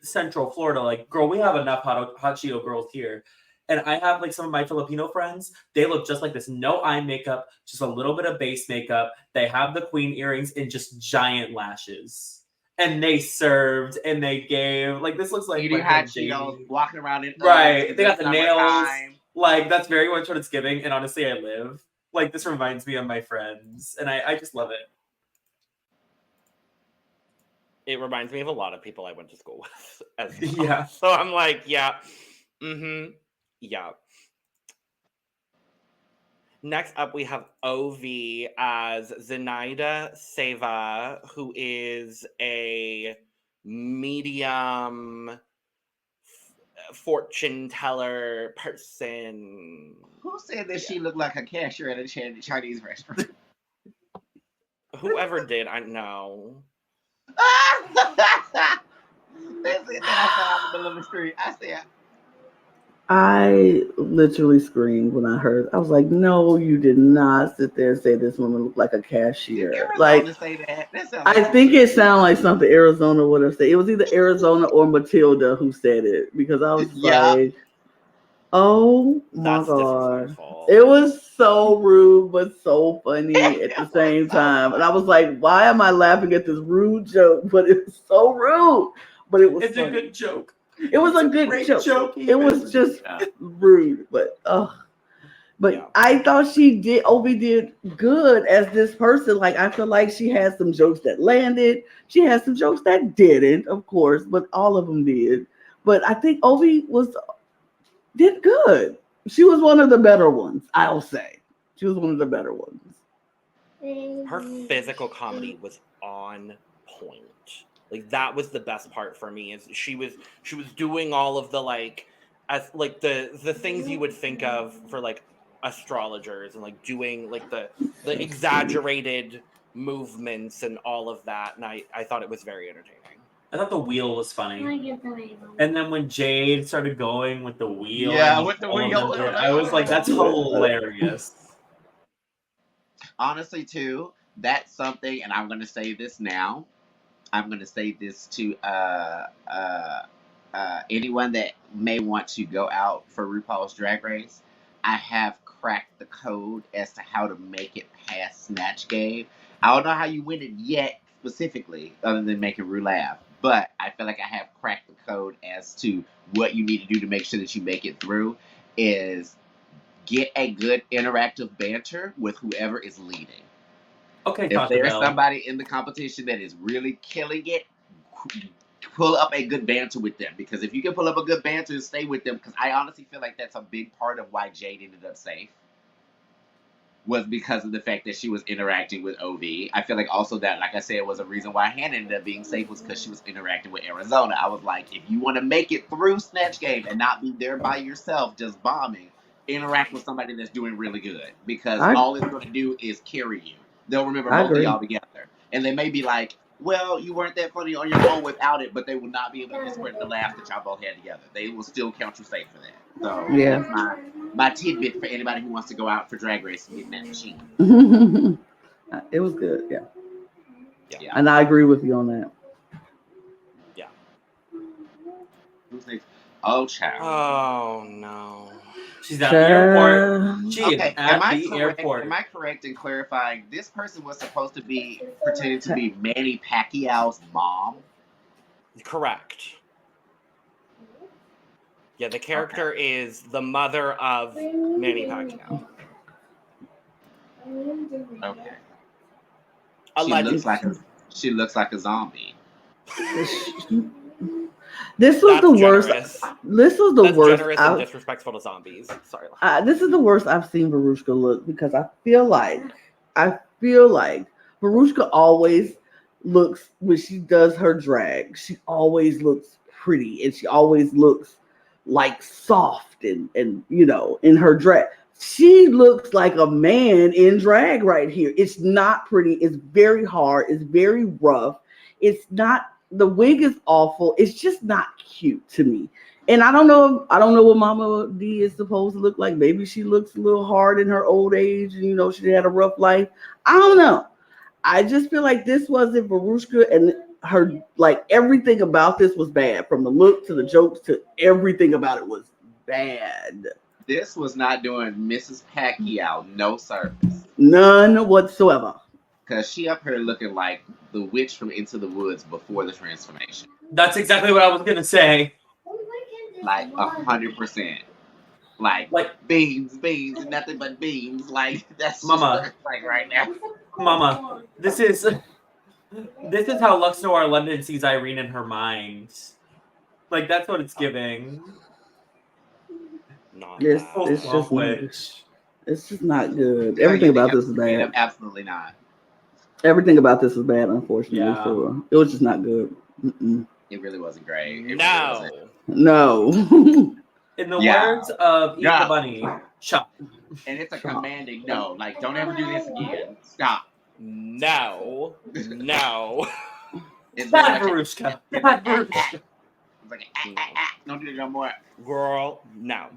[SPEAKER 1] Central Florida. Like, girl, we have enough hot Cheeto girls here, and I have like some of my Filipino friends. They look just like this. No eye makeup, just a little bit of base makeup. They have the queen earrings and just giant lashes. And they served and they gave. Like, this looks like
[SPEAKER 5] eating hot Cheetos, walking around in
[SPEAKER 1] right. They got the nails.
[SPEAKER 5] Time.
[SPEAKER 1] Like, that's very much what it's giving, and honestly, I live. Like, this reminds me of my friends, and I just love it.
[SPEAKER 2] It reminds me of a lot of people I went to school with as well.
[SPEAKER 1] Yeah.
[SPEAKER 2] So I'm like, yeah. Mm-hmm. Yeah. Next up, we have Ovi as Zenaida Seva, who is a medium fortune teller person.
[SPEAKER 5] Who said that she looked like a cashier at a Chinese restaurant?
[SPEAKER 2] Whoever did, I know.
[SPEAKER 5] That's it that I saw out in the middle of the street. I said,
[SPEAKER 3] I literally screamed when I heard. I was like, "No, you did not sit there and say this woman looked like a cashier."
[SPEAKER 5] did Arizona
[SPEAKER 3] Like,
[SPEAKER 5] say that? That sounds
[SPEAKER 3] I
[SPEAKER 5] like
[SPEAKER 3] think it sounded like something Arizona would have said. It was either Arizona or Matilduh who said it because I was
[SPEAKER 5] Yeah.
[SPEAKER 3] like, "Oh my
[SPEAKER 2] That's
[SPEAKER 3] god!"
[SPEAKER 2] disrespectful.
[SPEAKER 3] It was so rude, but so funny at the same time. And I was like, "Why am I laughing at this rude joke?" But it was so rude. But it was
[SPEAKER 1] It's
[SPEAKER 3] funny.
[SPEAKER 1] a good joke.
[SPEAKER 3] It was a good
[SPEAKER 1] Great
[SPEAKER 3] joke.
[SPEAKER 1] joke.
[SPEAKER 3] It was just rude, but But
[SPEAKER 2] Yeah.
[SPEAKER 3] I thought Obi did good as this person. Like, I feel like she had some jokes that landed. She had some jokes that didn't, of course, but all of them did. But I think Obi did good. She was one of the better ones, I'll say. She was one of the better ones.
[SPEAKER 2] Her physical comedy was on point. Like, that was the best part for me, is she was doing all of the the things you would think of for like astrologers, and like doing like the exaggerated movements and all of that, and I thought it was very entertaining.
[SPEAKER 1] I thought the wheel was funny. And then when Jade started going with the wheel,
[SPEAKER 5] Yeah,
[SPEAKER 1] and
[SPEAKER 5] with the
[SPEAKER 1] all of
[SPEAKER 5] wheel.
[SPEAKER 1] them, I was like, that's hilarious.
[SPEAKER 5] honestly, too, that's something, and I'm going to say this now. I'm going to say this to anyone that may want to go out for RuPaul's Drag Race. I have cracked the code as to how to make it past Snatch Game. I don't know how you win it yet, specifically, other than making Ru laugh. But I feel like I have cracked the code as to what you need to do to make sure that you make it through. Is get a good interactive banter with whoever is leading.
[SPEAKER 1] Okay,
[SPEAKER 5] If
[SPEAKER 1] Taco
[SPEAKER 5] there's
[SPEAKER 1] Bell.
[SPEAKER 5] somebody in the competition that is really killing it, pull up a good banter with them. Because if you can pull up a good banter and stay with them, because I honestly feel like that's a big part of why Jade ended up safe, was because of the fact that she was interacting with OV. I feel like also that, like I said, was a reason why Hana ended up being safe, was because she was interacting with Arizona. I was like, if you want to make it through Snatch Game and not be there by yourself just bombing, interact with somebody that's doing really good. Because all it's going to do is carry you. They'll remember both of y'all together. And they may be like, well, you weren't that funny on your own without it, but they will not be able to discredit the laugh that y'all both had together. They will still count you safe for that. So
[SPEAKER 3] Yeah.
[SPEAKER 5] that's my tidbit for anybody who wants to go out for Drag Race and get in that machine.
[SPEAKER 3] It was good, yeah.
[SPEAKER 5] Yeah.
[SPEAKER 3] And I agree with you on that.
[SPEAKER 2] Yeah.
[SPEAKER 5] Who's next? Oh, child.
[SPEAKER 2] Oh no.
[SPEAKER 1] She's at the airport. She is
[SPEAKER 5] Okay,
[SPEAKER 1] at the airport.
[SPEAKER 5] Am I correct in clarifying this person was supposed to be pretending to be Manny Pacquiao's mom?
[SPEAKER 2] Correct. Yeah, the character is the mother of Manny Pacquiao.
[SPEAKER 5] Okay.
[SPEAKER 2] Allegedly.
[SPEAKER 5] She looks like a zombie.
[SPEAKER 3] This was the worst.
[SPEAKER 2] Generous.
[SPEAKER 3] This was the
[SPEAKER 2] That's
[SPEAKER 3] worst.
[SPEAKER 2] generous and disrespectful to zombies. Sorry.
[SPEAKER 3] This is the worst I've seen Veruschka look, because I feel like Veruschka always looks, when she does her drag, she always looks pretty, and she always looks like soft and in her drag. She looks like a man in drag right here. It's not pretty. It's very hard. It's very rough. It's not. The wig is awful. It's just not cute to me. And I don't know what Mama D is supposed to look like. Maybe she looks a little hard in her old age, and she had a rough life. I don't know. I just feel like this wasn't Veruschka, and her, like, everything about this was bad. From the look to the jokes to everything about it was bad.
[SPEAKER 5] This was not doing Mrs. Pacquiao no service.
[SPEAKER 3] None whatsoever.
[SPEAKER 5] Because she up here looking like the witch from Into the Woods before the transformation.
[SPEAKER 1] That's exactly what I was going to say.
[SPEAKER 5] Like 100%. Like
[SPEAKER 1] Like,
[SPEAKER 5] beans, nothing but beans. Like that's just
[SPEAKER 1] Mama.
[SPEAKER 5] what it's like right now.
[SPEAKER 1] Mama, this is how Lux Noir London sees Irene in her mind. Like, that's what it's giving.
[SPEAKER 2] Not
[SPEAKER 3] It's,
[SPEAKER 2] that.
[SPEAKER 3] it's just
[SPEAKER 1] Quench.
[SPEAKER 3] it's just not good.
[SPEAKER 5] Yeah,
[SPEAKER 3] Everything
[SPEAKER 5] you think
[SPEAKER 3] about this is
[SPEAKER 5] I'm creative?
[SPEAKER 3] bad.
[SPEAKER 5] Absolutely not.
[SPEAKER 3] Everything about this is bad, unfortunately.
[SPEAKER 1] Yeah.
[SPEAKER 3] So it was just not good. Mm-mm.
[SPEAKER 5] It really wasn't great. It really
[SPEAKER 2] No.
[SPEAKER 5] wasn't.
[SPEAKER 3] No.
[SPEAKER 1] In the
[SPEAKER 5] Yeah.
[SPEAKER 1] words of Eat
[SPEAKER 5] Yeah.
[SPEAKER 1] the Bunny, chop.
[SPEAKER 5] And it's a commanding no. Like, don't ever do this again. Stop.
[SPEAKER 2] No. No.
[SPEAKER 5] It's
[SPEAKER 1] Bad
[SPEAKER 5] very much
[SPEAKER 1] Veruschka. Bad Veruschka.
[SPEAKER 5] it's like, don't do it no more.
[SPEAKER 2] Girl, no.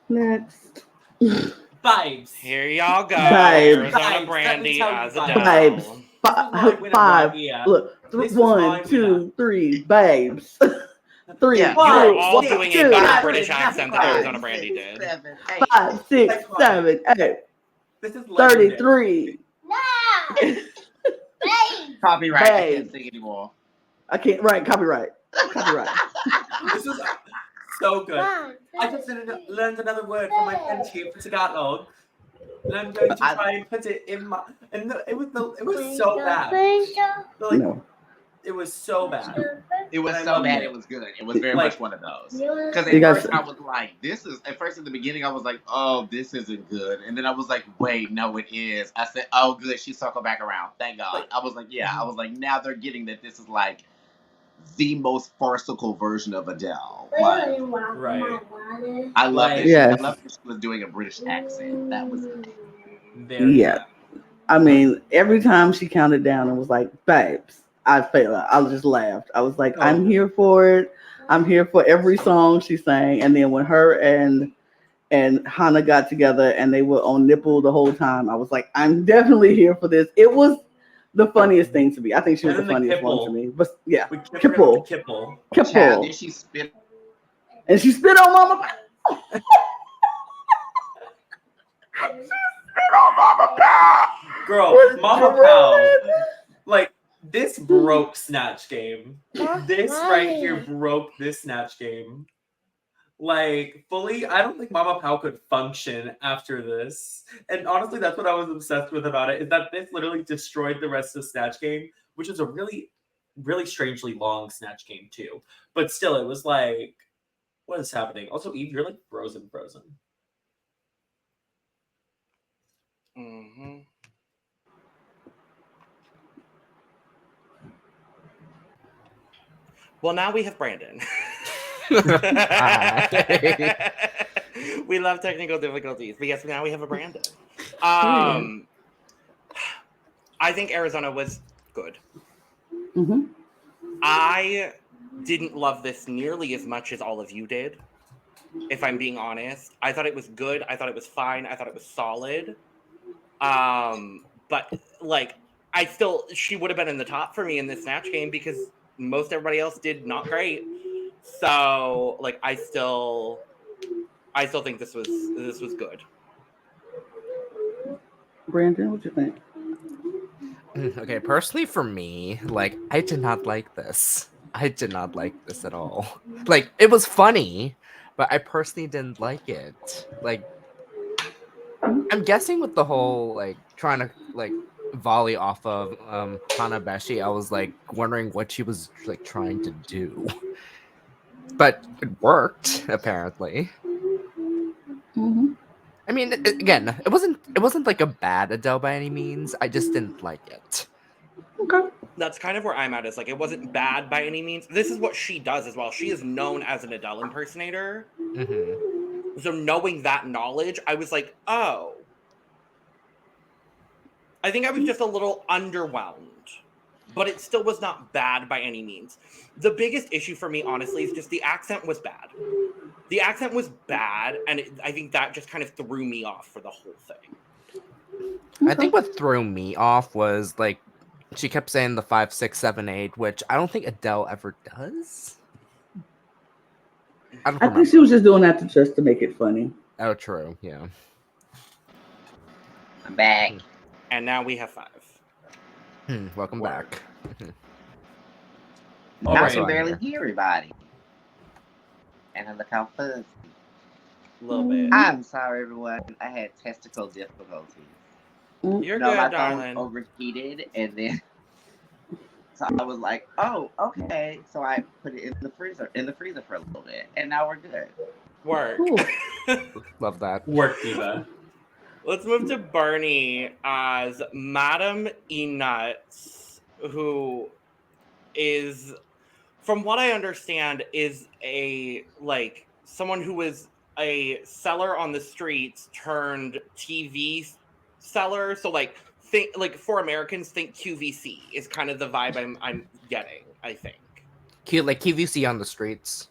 [SPEAKER 3] Next.
[SPEAKER 1] Vibes.
[SPEAKER 2] Here y'all go.
[SPEAKER 3] Vibes.
[SPEAKER 2] Arizona
[SPEAKER 1] Vibes.
[SPEAKER 2] Brandy
[SPEAKER 1] Let me
[SPEAKER 2] as
[SPEAKER 1] tell
[SPEAKER 2] a
[SPEAKER 1] you,
[SPEAKER 2] devil.
[SPEAKER 3] Vibes.
[SPEAKER 1] This is my winner,
[SPEAKER 3] Five.
[SPEAKER 1] Brandy.
[SPEAKER 3] Look.
[SPEAKER 1] This was
[SPEAKER 3] 1,
[SPEAKER 1] my
[SPEAKER 3] 2, 3. Babes. 3.
[SPEAKER 5] Yeah.
[SPEAKER 2] You are all
[SPEAKER 1] Six,
[SPEAKER 2] doing a
[SPEAKER 1] seven,
[SPEAKER 2] better
[SPEAKER 1] eight,
[SPEAKER 2] British
[SPEAKER 1] nine,
[SPEAKER 2] accent than
[SPEAKER 1] 10.
[SPEAKER 2] Arizona Brandy did.
[SPEAKER 5] 7, 8.
[SPEAKER 3] 5, 6, 7, 8.
[SPEAKER 1] This is legendary.
[SPEAKER 3] 33.
[SPEAKER 5] Copyright. I
[SPEAKER 3] Babe.
[SPEAKER 5] can't sing anymore.
[SPEAKER 3] I can't. Right. Copyright.
[SPEAKER 1] This is so good. I just learned another word from my friendship for Tagalog, and I'm going to try and put it in my. And it was so bad. Like,
[SPEAKER 3] No.
[SPEAKER 1] it was so bad.
[SPEAKER 5] It was
[SPEAKER 1] I
[SPEAKER 5] so
[SPEAKER 1] loved
[SPEAKER 5] bad.
[SPEAKER 1] it.
[SPEAKER 5] It was good. It was very
[SPEAKER 1] Like-
[SPEAKER 5] much one of those. Because
[SPEAKER 3] You
[SPEAKER 5] at
[SPEAKER 3] guys-
[SPEAKER 5] first I was like, this is. At first in the beginning I was like, oh, this isn't good. And then I was like, wait, no, it is. I said, oh, good. She circled back around. Thank God. I was like, yeah. I was like, now they're getting that this is like the most farcical version of Adele. Like,
[SPEAKER 1] Right.
[SPEAKER 5] I love
[SPEAKER 1] Like-
[SPEAKER 5] that.
[SPEAKER 3] Yes.
[SPEAKER 5] I love that she was doing a British accent. That was
[SPEAKER 1] Very
[SPEAKER 3] Yeah. I mean, every time she counted down and was like, babes, I failed. I just laughed. I was like,
[SPEAKER 1] Oh.
[SPEAKER 3] I'm here for it. I'm here for every song she sang. And then when her and Hana got together and they were on nipple the whole time, I was like, I'm definitely here for this. It was the funniest thing to me. I think she was
[SPEAKER 1] And
[SPEAKER 3] the
[SPEAKER 1] then the
[SPEAKER 3] funniest one to
[SPEAKER 1] kipple.
[SPEAKER 3] me. But yeah,
[SPEAKER 1] We kept
[SPEAKER 3] Kipple.
[SPEAKER 1] Kipple.
[SPEAKER 5] child.
[SPEAKER 3] Kipple.
[SPEAKER 5] Then she spit.
[SPEAKER 3] And she spit on Mama.
[SPEAKER 1] Girl,
[SPEAKER 3] What
[SPEAKER 1] Mama
[SPEAKER 3] the
[SPEAKER 1] Pow.
[SPEAKER 3] hell?
[SPEAKER 1] Like, this broke Snatch Game. This right here broke this Snatch Game. Like, fully, I don't think Mama Pow could function after this. And honestly, that's what I was obsessed with about it, is that this literally destroyed the rest of Snatch Game, which is a really, really strangely long Snatch Game, too. But still, it was like, what is happening? Also, Eve, you're like frozen.
[SPEAKER 2] Mm-hmm. Well, now we have Brandon. We love technical difficulties, but yes, now we have a Brandon. I think Arizona was good.
[SPEAKER 3] Mm-hmm.
[SPEAKER 2] I didn't love this nearly as much as all of you did, if I'm being honest. I thought it was good. I thought it was fine. I thought it was solid. But like, she would have been in the top for me in this Snatch Game because most everybody else did not great. So like, I still think this was good.
[SPEAKER 3] Brandon, what you think?
[SPEAKER 6] Okay, personally for me, like, I did not like this. I did not like this at all. Like, it was funny, but I personally didn't like it. Like, I'm guessing with the whole, like, trying to, like, volley off of Hana Beshie, I was, like, wondering what she was, like, trying to do. But it worked, apparently.
[SPEAKER 3] Mm-hmm.
[SPEAKER 6] I mean, again, it wasn't like a bad Adele by any means. I just didn't like it.
[SPEAKER 3] Okay.
[SPEAKER 2] That's kind of where I'm at. Is like, it wasn't bad by any means. This is what she does as well. She is known as an Adele impersonator.
[SPEAKER 6] Mm-hmm.
[SPEAKER 2] So knowing that knowledge, I was like, oh. I think I was just a little underwhelmed. But it still was not bad by any means. The biggest issue for me, honestly, is just the accent was bad. The accent was bad, and I think that just kind of threw me off for the whole thing.
[SPEAKER 6] I think what threw me off was, like, she kept saying the 5, 6, 7, 8, which I don't think Adele ever does. I don't
[SPEAKER 3] I
[SPEAKER 6] remember.
[SPEAKER 3] think she was just doing that just to make it funny.
[SPEAKER 6] Oh, true. Yeah.
[SPEAKER 5] I'm back.
[SPEAKER 2] And now we have 5.
[SPEAKER 6] Welcome back.
[SPEAKER 5] Now I
[SPEAKER 1] Alright.
[SPEAKER 5] can barely hear everybody. and I look all fuzzy.
[SPEAKER 2] A little bit.
[SPEAKER 5] I'm sorry, everyone. I had testicle difficulties.
[SPEAKER 2] You're
[SPEAKER 5] No,
[SPEAKER 2] good,
[SPEAKER 5] my
[SPEAKER 2] darling.
[SPEAKER 5] phone overheated, and then so I was like, "Oh, okay." So I put it in the freezer for a little bit, and now we're good.
[SPEAKER 2] Work.
[SPEAKER 3] Cool.
[SPEAKER 6] Love that.
[SPEAKER 1] Work diva.
[SPEAKER 2] Let's move to Barney as Madame E-Nuts, who is, from what I understand, is someone who is a seller on the streets turned TV seller. So for Americans, think QVC is kind of the vibe I'm getting, I think.
[SPEAKER 6] Cute, like QVC on the streets.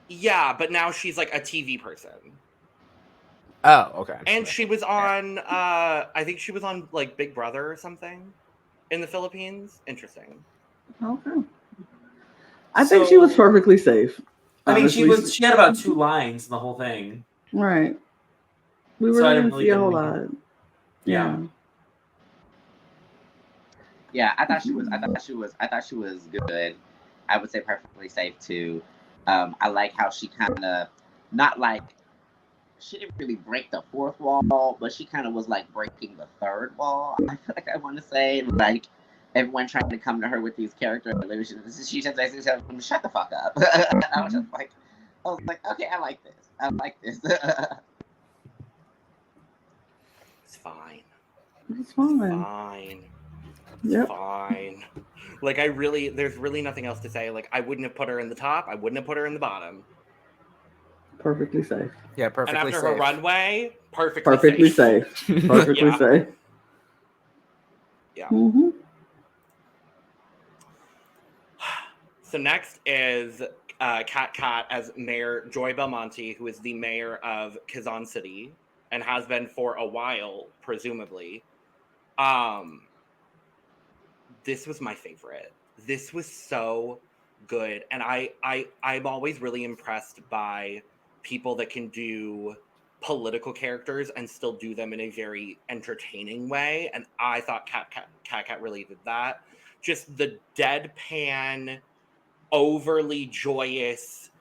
[SPEAKER 2] Yeah, but now she's like a TV person.
[SPEAKER 6] Oh, okay.
[SPEAKER 2] And she was on I think she was on like Big Brother or something in the Philippines. Interesting.
[SPEAKER 3] Okay. I think she was perfectly safe.
[SPEAKER 1] I mean,
[SPEAKER 3] honestly.
[SPEAKER 1] she had about 2 lines in the whole thing.
[SPEAKER 3] Right. We
[SPEAKER 1] So I
[SPEAKER 3] really
[SPEAKER 1] didn't
[SPEAKER 3] didn't
[SPEAKER 1] really
[SPEAKER 3] see a
[SPEAKER 1] get
[SPEAKER 3] whole
[SPEAKER 1] anything.
[SPEAKER 3] lot.
[SPEAKER 1] Yeah.
[SPEAKER 5] Yeah, I thought she was good. I would say perfectly safe too. I like how she kind of she didn't really break the fourth wall, but she kind of was like breaking the third wall. I feel like I want to say like everyone trying to come to her with these character illusions. She just basically said, "Shut the fuck up." I was like, okay, I like this.
[SPEAKER 2] It's fine.
[SPEAKER 3] It's fine.
[SPEAKER 2] Fine.
[SPEAKER 3] Yep.
[SPEAKER 2] Fine. Like there's really nothing else to say. Like I wouldn't have put her in the top. I wouldn't have put her in the bottom.
[SPEAKER 3] Perfectly safe.
[SPEAKER 6] Yeah, perfectly
[SPEAKER 2] And after
[SPEAKER 6] safe.
[SPEAKER 2] her runway, perfectly
[SPEAKER 3] safe. Perfectly
[SPEAKER 2] Yeah.
[SPEAKER 3] safe.
[SPEAKER 2] Yeah.
[SPEAKER 3] Mm-hmm.
[SPEAKER 2] So next is KatKat as Mayor Joy Belmonte, who is the mayor of Quezon City and has been for a while, presumably. This was my favorite. This was so good, and I'm always really impressed by people that can do political characters and still do them in a very entertaining way. And I thought KatKat really did that. Just the deadpan, overly joyous,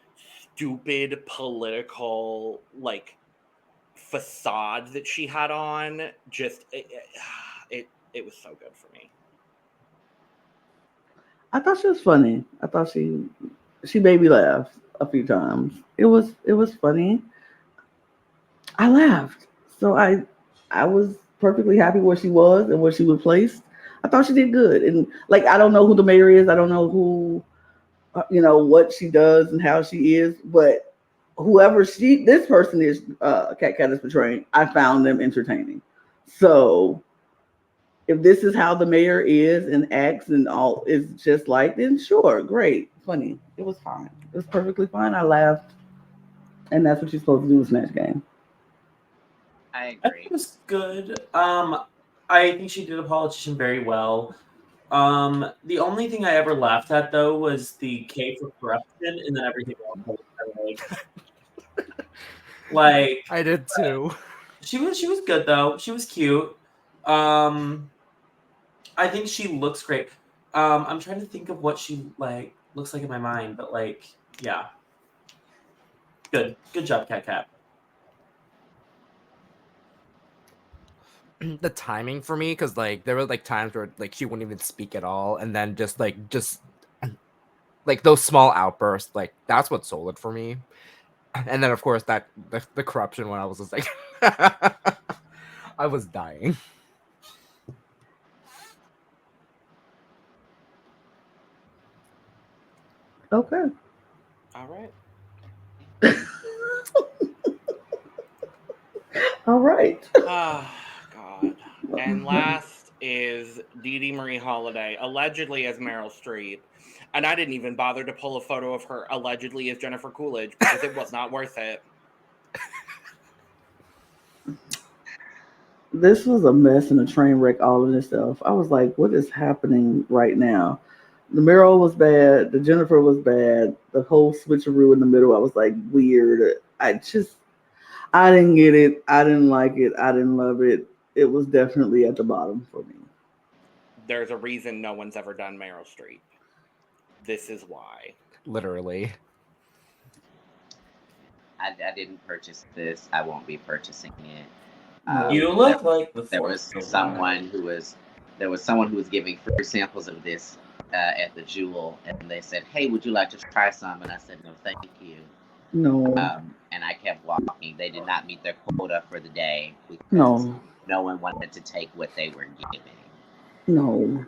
[SPEAKER 2] stupid political facade that she had on. Just it was so good for me.
[SPEAKER 3] I thought she was funny. I thought she made me laugh a few times. It was funny. I laughed. So I was perfectly happy where she was and where she was placed. I thought she did good. And I don't know who the mayor is. I don't know who what she does and how she is, but whoever this person is, KatKat is portraying, I found them entertaining. So if this is how the mayor is and acts and all is just then sure, great, funny. It was fine. It was perfectly fine. I laughed, and that's what you're supposed to do with Snatch Game.
[SPEAKER 5] I
[SPEAKER 1] I
[SPEAKER 5] agree.
[SPEAKER 1] think it was good. I think she did a politician very well. The only thing I ever laughed at though was the K for corruption, and then everything else was kind of like
[SPEAKER 6] I did too.
[SPEAKER 1] she was good though. She was cute. I think she looks great. I'm trying to think of what she looks like in my mind, but yeah. Good job, KatKat.
[SPEAKER 6] The timing for me, because there were times where she wouldn't even speak at all, and then just those small outbursts, that's what sold it for me. And then of course that the corruption one, I was just I was dying.
[SPEAKER 3] Okay.
[SPEAKER 2] All right.
[SPEAKER 3] All right.
[SPEAKER 2] Oh, God. And last is DeeDee Marie Holliday, allegedly as Meryl Streep. And I didn't even bother to pull a photo of her allegedly as Jennifer Coolidge because it was not worth it.
[SPEAKER 3] This was a mess and a train wreck, all of this stuff. I was like, what is happening right now? The Meryl was bad. The Jennifer was bad. The whole switcheroo in the middle, I was like, weird. I didn't get it. I didn't like it. I didn't love it. It was definitely at the bottom for me.
[SPEAKER 2] There's a reason no one's ever done Meryl Streep. This is why.
[SPEAKER 6] Literally.
[SPEAKER 5] I didn't purchase this. I won't be purchasing it.
[SPEAKER 1] You look like the
[SPEAKER 5] There was someone who was giving free samples of this at the Jewel, and they said, "Hey, would you like to try some?" And I said, "No, thank you."
[SPEAKER 3] No.
[SPEAKER 5] And I kept walking. They did not meet their quota for the day because no one wanted to take what they were giving.
[SPEAKER 3] No.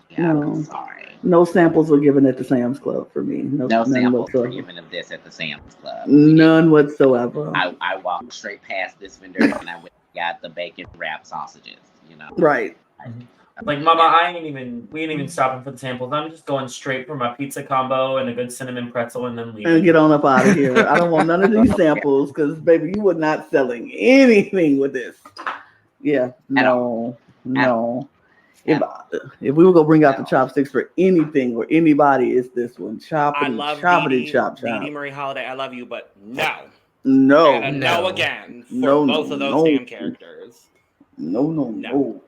[SPEAKER 5] Yeah,
[SPEAKER 3] No.
[SPEAKER 5] I'm sorry.
[SPEAKER 3] No samples were given at the Sam's Club for me.
[SPEAKER 5] No samples were given of this at the Sam's Club.
[SPEAKER 3] None whatsoever.
[SPEAKER 5] I walked straight past this vendor and I went and got the bacon wrap sausages, you know.
[SPEAKER 3] Right.
[SPEAKER 1] Like, Mama, we ain't even stopping for the samples. I'm just going straight for my pizza combo and a good cinnamon pretzel and then leaving.
[SPEAKER 3] And get on up out of here. I don't want none of these samples because, baby, you were not selling anything with this. Yeah. No. If we were gonna bring out the chopsticks for anything or anybody, it's this one.
[SPEAKER 2] I love DeeDee Marie Holliday. I love you, but no. And no again for both of those damn characters.
[SPEAKER 3] No.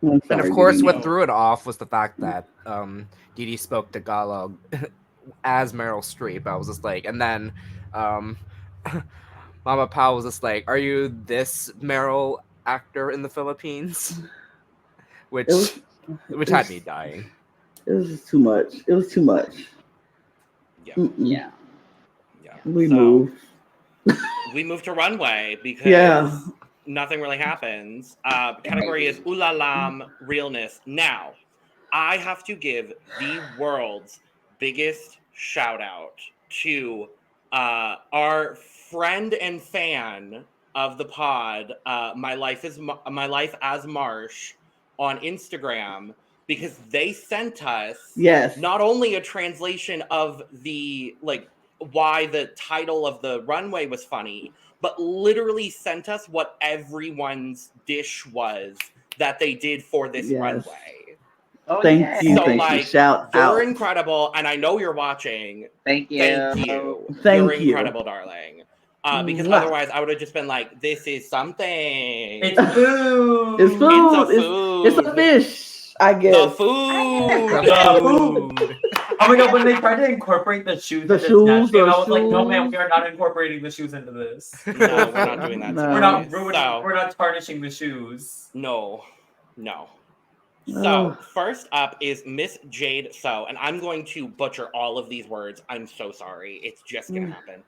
[SPEAKER 6] And of course, what threw it off was the fact that DeeDee spoke Tagalog as Meryl Streep. I was just like, and then Mama Pao was just like, "Are you this Meryl actor in the Philippines?" Which had me dying.
[SPEAKER 3] It was just too much. It was too much.
[SPEAKER 5] Yeah.
[SPEAKER 3] We moved
[SPEAKER 2] to Runway because nothing really happens. Category is U-la-lam, Realness. Now, I have to give the world's biggest shout out to our friend and fan of the pod, My Life as Marsh on Instagram, because they sent us not only a translation of the why the title of the runway was funny, but literally sent us what everyone's dish was that they did for this runway.
[SPEAKER 3] Oh, thank you.
[SPEAKER 2] So
[SPEAKER 3] thank you. Shout out.
[SPEAKER 2] You're incredible, and I know you're watching.
[SPEAKER 5] Thank you.
[SPEAKER 2] You're incredible, darling. Because otherwise, I would have just been like, "This is something.
[SPEAKER 1] It's food.
[SPEAKER 3] It's food.
[SPEAKER 2] It's a food.
[SPEAKER 3] It's a fish. I guess.
[SPEAKER 2] The food.
[SPEAKER 1] Oh my god! When they tried to incorporate the shoes, into Snatch Game, I was like, "No, man, we are not incorporating the shoes into this.
[SPEAKER 2] No, we're not doing that.
[SPEAKER 1] We're not ruining. We're not tarnishing the shoes.
[SPEAKER 2] No. So, first up is M1ss Jade So, and I'm going to butcher all of these words. I'm so sorry. It's just going to happen.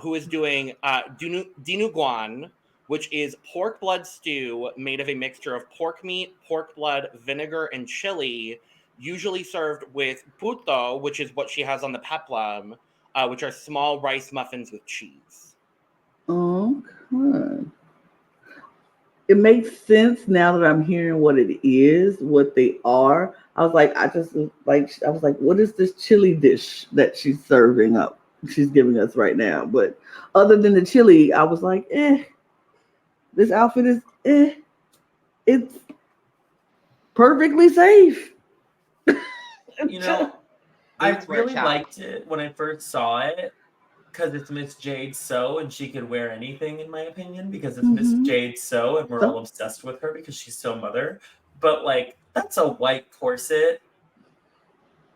[SPEAKER 2] Who is doing dinuguan, which is pork blood stew made of a mixture of pork meat, pork blood, vinegar, and chili, usually served with puto, which is what she has on the peplum, which are small rice muffins with cheese.
[SPEAKER 3] Okay. It makes sense now that I'm hearing what it is, what they are. I was like, what is this chili dish that she's serving up? She's giving us right now. But other than the chili, I was like, this outfit is it's perfectly safe.
[SPEAKER 1] You know, I really liked it when I first saw it because it's M1ss Jade So, and she could wear anything, in my opinion, because it's M1ss Jade So, and we're all obsessed with her because she's so mother. But that's a white corset.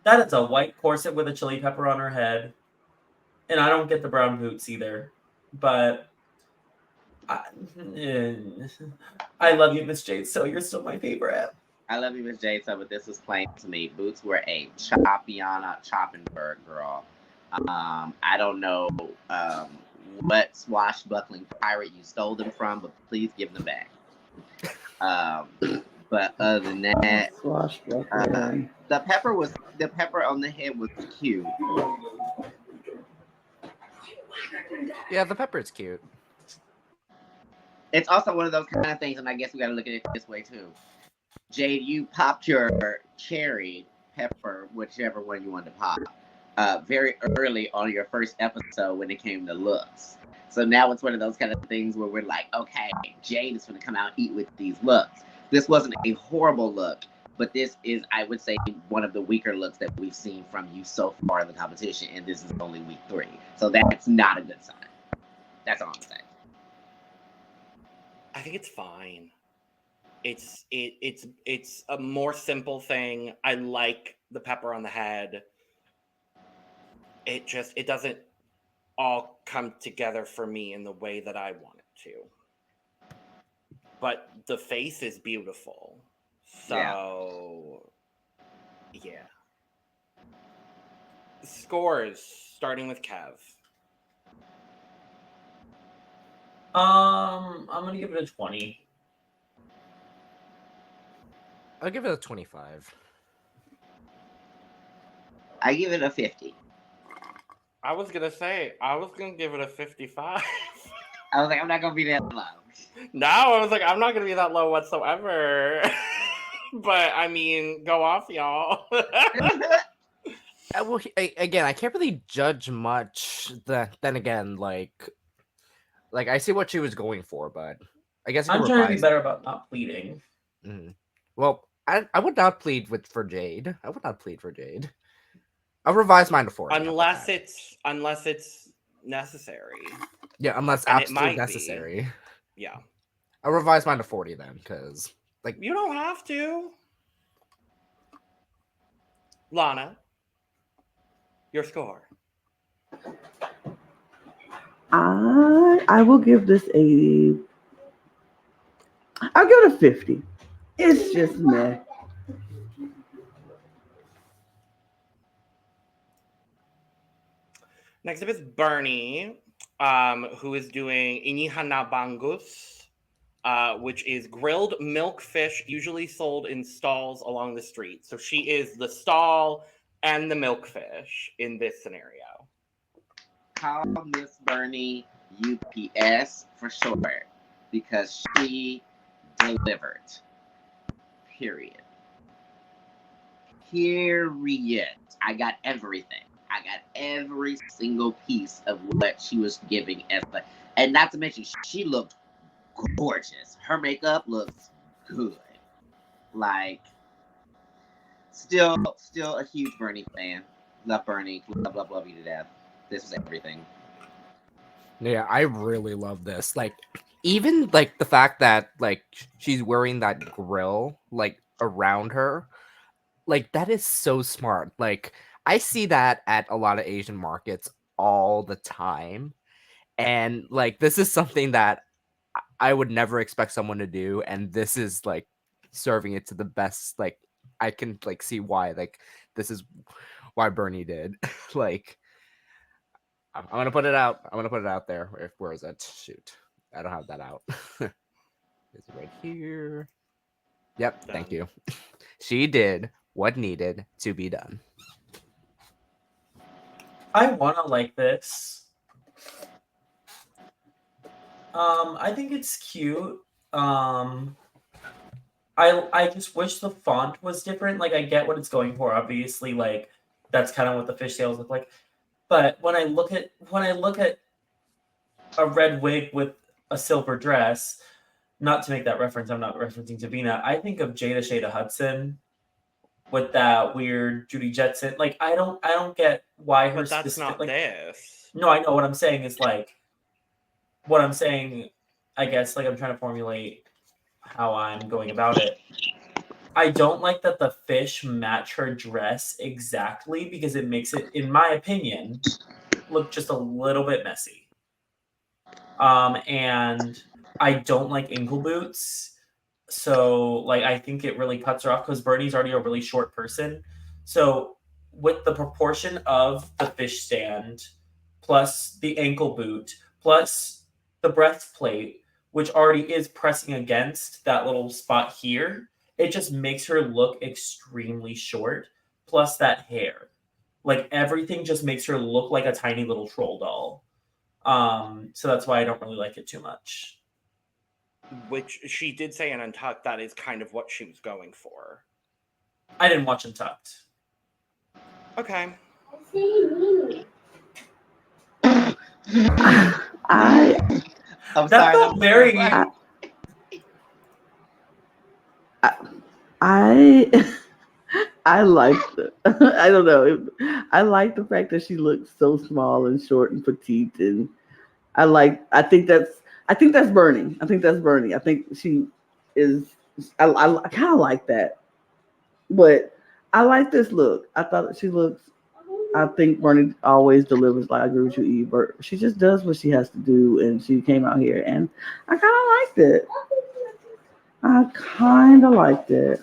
[SPEAKER 1] That is a white corset with a chili pepper on her head. And I don't get the brown boots either. But I love you, M1ss Jade So. You're still my favorite.
[SPEAKER 5] I love you, M1ss Jade So, but this was plain to me. Boots were a Choppenberg girl. I don't know what swashbuckling pirate you stole them from, but please give them back. But other than that, the pepper on the head was cute.
[SPEAKER 6] Yeah, the pepper is cute.
[SPEAKER 5] It's also one of those kind of things, and I guess we got to look at it this way too. Jade, you popped your cherry pepper, whichever one you wanted to pop, very early on your first episode when it came to looks. So now it's one of those kind of things where we're like, okay, Jade is going to come out and eat with these looks. This wasn't a horrible look, but this is, I would say, one of the weaker looks that we've seen from you so far in the competition, and this is only week 3. So that's not a good sign. That's all I'm saying.
[SPEAKER 2] I think it's fine. It's a more simple thing. I like the pepper on the head. it doesn't all come together for me in the way that I want it to. But the face is beautiful. So yeah. Scores, starting with Kev.
[SPEAKER 1] I'm gonna give it a 20.
[SPEAKER 6] I'll give it a 25.
[SPEAKER 5] I give it a 50.
[SPEAKER 2] I was gonna give it a 55.
[SPEAKER 5] I was like, I'm not gonna be that low.
[SPEAKER 2] No, I was like, I'm not gonna be that low whatsoever. But I mean, go off, y'all.
[SPEAKER 6] Well, again, I can't really judge much. Then again, like I see what she was going for, but I guess
[SPEAKER 1] I'm trying to be better about not pleading.
[SPEAKER 6] Mm-hmm. Well, I would not plead for Jade. I would not plead for Jade. I'll revise mine to 40.
[SPEAKER 2] unless it's necessary.
[SPEAKER 6] Yeah, unless
[SPEAKER 2] And it
[SPEAKER 6] absolutely
[SPEAKER 2] might be.
[SPEAKER 6] necessary.
[SPEAKER 2] Yeah.
[SPEAKER 6] I'll revise mine to 40 then, because like
[SPEAKER 2] You don't have to. Lana, your score.
[SPEAKER 3] I will give this I'll give it a 50. It's just meh.
[SPEAKER 2] Next up is Bernie, who is doing Hana Bangus, which is grilled milk fish, usually sold in stalls along the street. So she is the stall and the milk fish in this scenario.
[SPEAKER 5] Call Miss Bernie UPS for short, because she delivered. Period. I got everything. I got every single piece of what she was giving as and not to mention, she looked gorgeous. Her makeup looks good. Like, still a huge Bernie fan. Love Bernie. Love you to death. This was everything.
[SPEAKER 6] yeah, I really love this. Like, even like the fact that like she's wearing that grill like around her, like that is so smart. Like, I see that at a lot of Asian markets all the time, and like this is something that I would never expect someone to do, and this is like serving it to the best. Like, I can like see why. Like, this is why Bernie did. Like, I'm gonna put it out. I'm gonna put it out there. Where is it? Shoot, I don't have that out. It's right here. Yep.
[SPEAKER 2] Done.
[SPEAKER 6] Thank you. She did what needed to be done.
[SPEAKER 1] I wanna like this. I think it's cute. I just wish the font was different. Like, I get what it's going for. Obviously, like that's kind of what the fishtails look like. But when I look at a red wig with a silver dress, not to make that reference, I'm not referencing Davina. I think of Jada Hudson with that weird Judy Jetson. Like, I don't get why her.
[SPEAKER 2] But that's not
[SPEAKER 1] like,
[SPEAKER 2] this.
[SPEAKER 1] No, I know what I'm saying is like. What I'm saying, I guess, like I'm trying to formulate how I'm going about it. I don't like that the fish match her dress exactly because it makes it, in my opinion, look just a little bit messy. And I don't like ankle boots. So, like, I think it really cuts her off because Bernie's already a really short person. So, with the proportion of the fish stand plus the ankle boot plus the breastplate, which already is pressing against that little spot here, it just makes her look extremely short. Plus that hair, like everything just makes her look like a tiny little troll doll. So that's why I don't really like it too much.
[SPEAKER 2] Which she did say in Untucked that is kind of what she was going for.
[SPEAKER 1] I didn't watch Untucked.
[SPEAKER 2] Okay.
[SPEAKER 5] I'm
[SPEAKER 1] That
[SPEAKER 5] sorry.
[SPEAKER 1] felt very.
[SPEAKER 3] I liked it. I don't know. I like the fact that she looks so small and short and petite, and I think that's Bernie. I think she is. I kind of like that, but I like this look. I thought she looks I think Bernie always delivers. Like I agree with you, Eve. But she just does what she has to do, and she came out here, and I kind of liked it. I kind of liked it.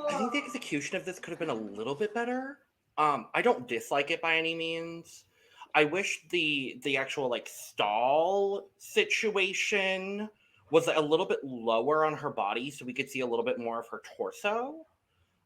[SPEAKER 2] I think the execution of this could have been a little bit better. I don't dislike it by any means. I wish the actual like stall situation was a little bit lower on her body so we could see a little bit more of her torso.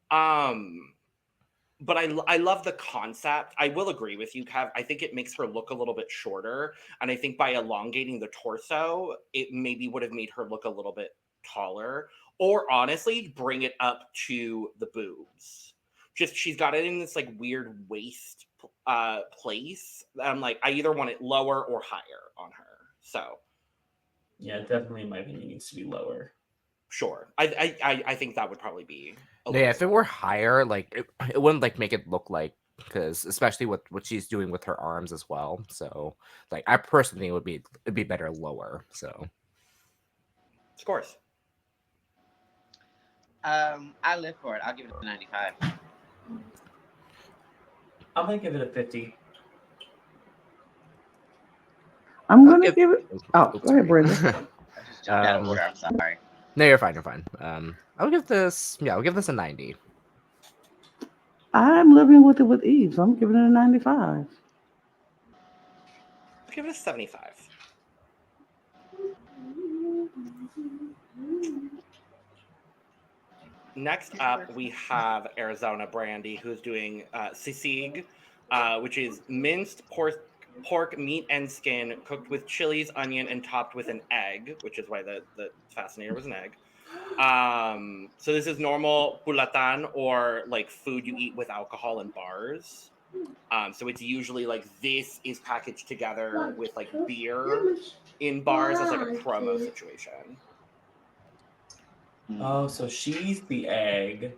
[SPEAKER 2] But I love the concept. I will agree with you, Kev. I think it makes her look a little bit shorter, and I think by elongating the torso, it maybe would have made her look a little bit taller, or honestly, bring it up to the boobs. Just she's got it in this like weird waist place. I'm like, I either want it lower or higher on her. So
[SPEAKER 1] Yeah, definitely in my opinion needs to be lower.
[SPEAKER 2] sure, I think that would probably be.
[SPEAKER 6] Yeah, if it were higher, like it wouldn't like make it look like, because especially with what she's doing with her arms as well. So like I personally it'd be better lower. So
[SPEAKER 2] Scores.
[SPEAKER 5] I live for it. I'll give it a 95.
[SPEAKER 1] I'm gonna give it a 50.
[SPEAKER 3] I'm gonna give it. Oh, go ahead, Brenda.
[SPEAKER 5] I just jumped out of order. I'm sorry.
[SPEAKER 6] No, you're fine. You're fine. I'll give this a 90.
[SPEAKER 3] I'm living with it with Eve, so I'm giving it a 95.
[SPEAKER 2] I'll give it a 75. Next up, we have Arizona Brandy, who's doing sisig, which is minced pork meat and skin cooked with chilies, onion, and topped with an egg, which is why the fascinator was an egg. So this is normal bulatan, or like food you eat with alcohol in bars. So it's usually like this is packaged together with like beer in bars as like a promo situation.
[SPEAKER 1] Oh, so she's the egg,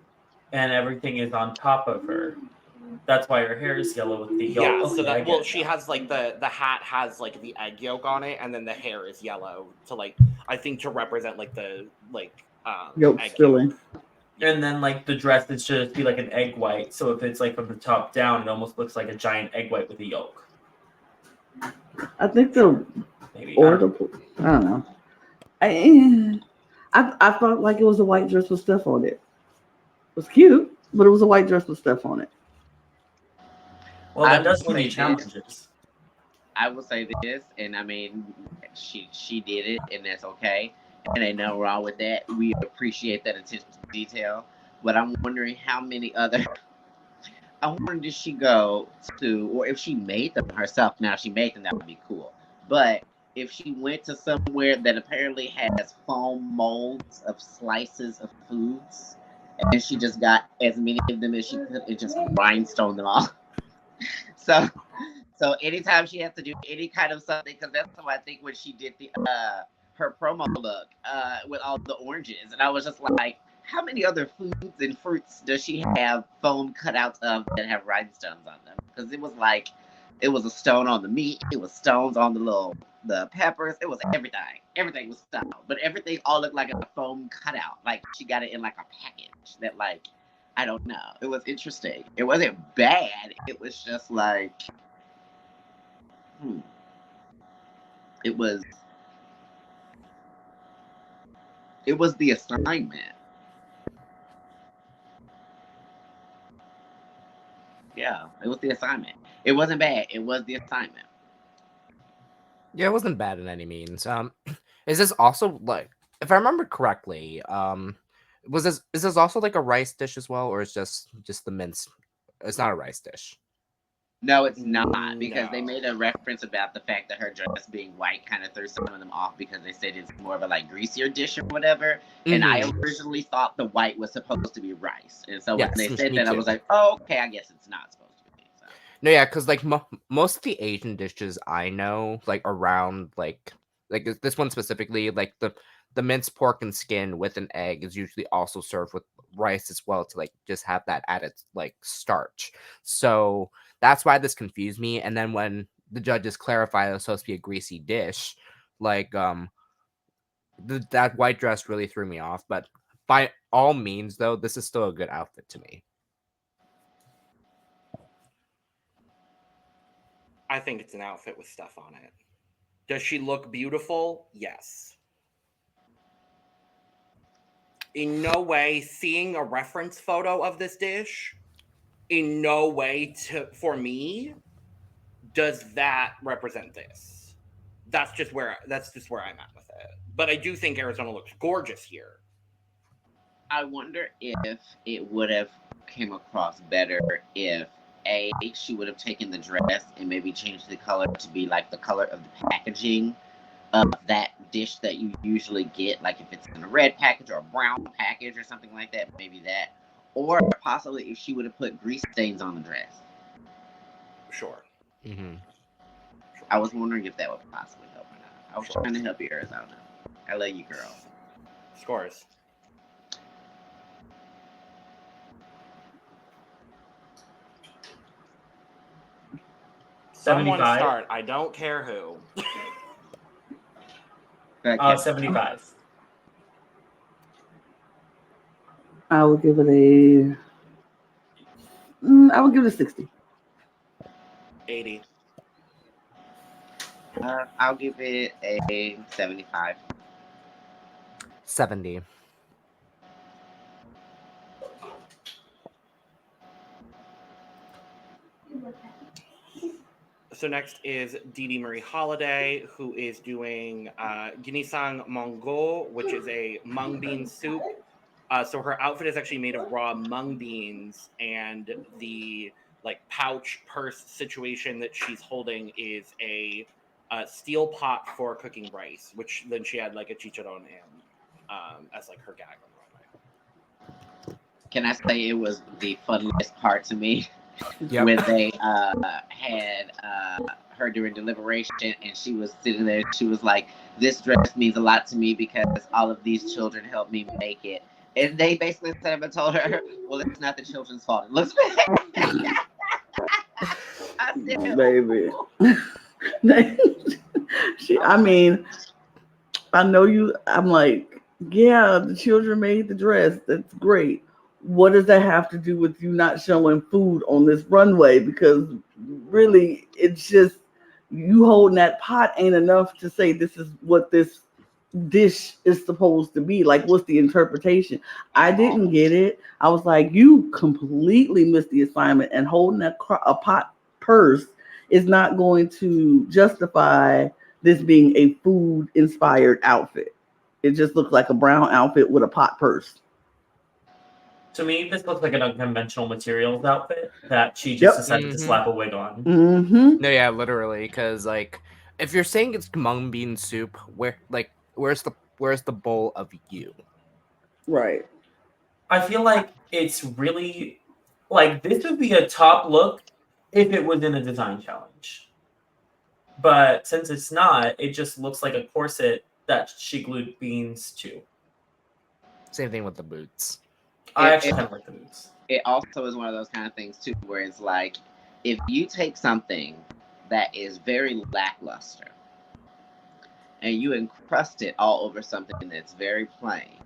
[SPEAKER 1] and everything is on top of her. That's why her hair is yellow with the yolk.
[SPEAKER 2] Yeah, so
[SPEAKER 1] Okay, I
[SPEAKER 2] that
[SPEAKER 1] get it
[SPEAKER 2] she
[SPEAKER 1] now.
[SPEAKER 2] has like the hat has like the egg yolk on it, and then the hair is yellow to like I think to represent like the
[SPEAKER 3] Yolk
[SPEAKER 2] egg
[SPEAKER 3] spilling.
[SPEAKER 1] And then like the dress, it should be like an egg white. So if it's like from the top down, it almost looks like a giant egg white with a yolk.
[SPEAKER 3] I think the
[SPEAKER 1] Maybe.
[SPEAKER 3] or the I don't know. I felt like it was a white dress with stuff on it. It was cute, but it was a white dress with stuff on it.
[SPEAKER 1] Well,
[SPEAKER 5] I
[SPEAKER 1] that does
[SPEAKER 5] will
[SPEAKER 1] win you
[SPEAKER 5] say
[SPEAKER 1] challenges.
[SPEAKER 5] I will say this, and I mean, she did it, and that's okay, and ain't nothing wrong with that. We appreciate that attention to detail, but I'm wondering how many other. I wonder did she go to, or if she made them herself. Now, if she made them, that would be cool. But if she went to somewhere that apparently has foam molds of slices of foods, and she just got as many of them as she could, and just rhinestone them all. So. So anytime she has to do any kind of something, because that's what I think when she did the her promo look with all the oranges, and I was just like, how many other foods and fruits does she have foam cutouts of that have rhinestones on them? Because it was like, it was a stone on the meat, it was stones on the peppers, it was everything. Everything was stone, but everything all looked like a foam cutout. Like she got it in like a package that like, I don't know. It was interesting. It wasn't bad. It was just like. It was the assignment. Yeah, it was the assignment. It wasn't bad. It was the assignment.
[SPEAKER 6] yeah, it wasn't bad in any means. Is this also like, if I remember correctly, is this also like a rice dish as well, or is just the mince? It's not a rice dish.
[SPEAKER 5] No, it's not, because they
[SPEAKER 2] No.
[SPEAKER 5] made a reference about the fact that her dress being white kind of threw some of them off because they said it's more of a like greasier dish or whatever. And I originally thought the white was supposed to be rice, and so when
[SPEAKER 6] Yes,
[SPEAKER 5] they said
[SPEAKER 6] me
[SPEAKER 5] that, I
[SPEAKER 6] too.
[SPEAKER 5] was like, oh, okay, I guess it's not supposed to be. So.
[SPEAKER 6] No, yeah, because like most of the Asian dishes I know, like around like this one specifically, like the minced pork and skin with an egg is usually also served with rice as well to like just have that added like starch. So that's why this confused me. And then when the judges clarified it was supposed to be a greasy dish, like that white dress really threw me off. But by all means, though, this is still a good outfit to me.
[SPEAKER 2] I think it's an outfit with stuff on it. Does she look beautiful? Yes. In no way, seeing a reference photo of this dish, in no way for me does that represent this. That's just where I'm at with it. But I do think Arizona looks gorgeous here.
[SPEAKER 5] I wonder if it would have came across better if she would have taken the dress and maybe changed the color to be like the color of the packaging of that dish that you usually get, like if it's in a red package or a brown package or something like that, maybe that. Or possibly if she would have put grease stains on the dress.
[SPEAKER 2] Sure.
[SPEAKER 6] Mm-hmm.
[SPEAKER 5] I was wondering if that would possibly help or not. I was trying to help you, Arizona. I love you, girl.
[SPEAKER 2] Scores. Someone
[SPEAKER 1] 75.
[SPEAKER 2] start. I don't care who.
[SPEAKER 1] 75.
[SPEAKER 3] I would give it I would give it a 60.
[SPEAKER 2] 80.
[SPEAKER 5] I'll give it a 75.
[SPEAKER 6] 70.
[SPEAKER 2] So next is DeeDee Marie Holliday, who is doing Ginisang Mongo, which is a mung bean soup. So her outfit is actually made of raw mung beans, and the pouch purse situation that she's holding is a steel pot for cooking rice, which then she had like a chicharron in as like her gag on the runway.
[SPEAKER 5] Can I say it was the funniest part to me?
[SPEAKER 6] Yep.
[SPEAKER 5] When they had her during deliberation and she was sitting there, she was like, this dress means a lot to me because all of these children helped me make it. And they basically set up and told her, well, it's not the children's fault. It looks bad.
[SPEAKER 3] Baby. I know you, I'm like, yeah, the children made the dress. That's great. What does that have to do with you not showing food on this runway? Because really, it's just you holding that pot ain't enough to say this is what this dish is supposed to be. Like, what's the interpretation? I didn't get it. I was like, you completely missed the assignment, and holding a pot purse is not going to justify this being a food-inspired outfit. It just looks like a brown outfit with a pot purse.
[SPEAKER 1] To me, this looks like an unconventional materials outfit that she just decided to slap a wig on.
[SPEAKER 3] Mm-hmm.
[SPEAKER 6] No, yeah, literally, because if you're saying it's mung bean soup, where's the bowl of you?
[SPEAKER 3] Right.
[SPEAKER 1] I feel like it's really this would be a top look if it was in a design challenge. But since it's not, it just looks like a corset that she glued beans to.
[SPEAKER 6] Same thing with the boots.
[SPEAKER 1] I actually kind of like the boots.
[SPEAKER 5] It also is one of those kind of things too, where it's like, if you take something that is very lackluster and you encrust it all over something that's very plain,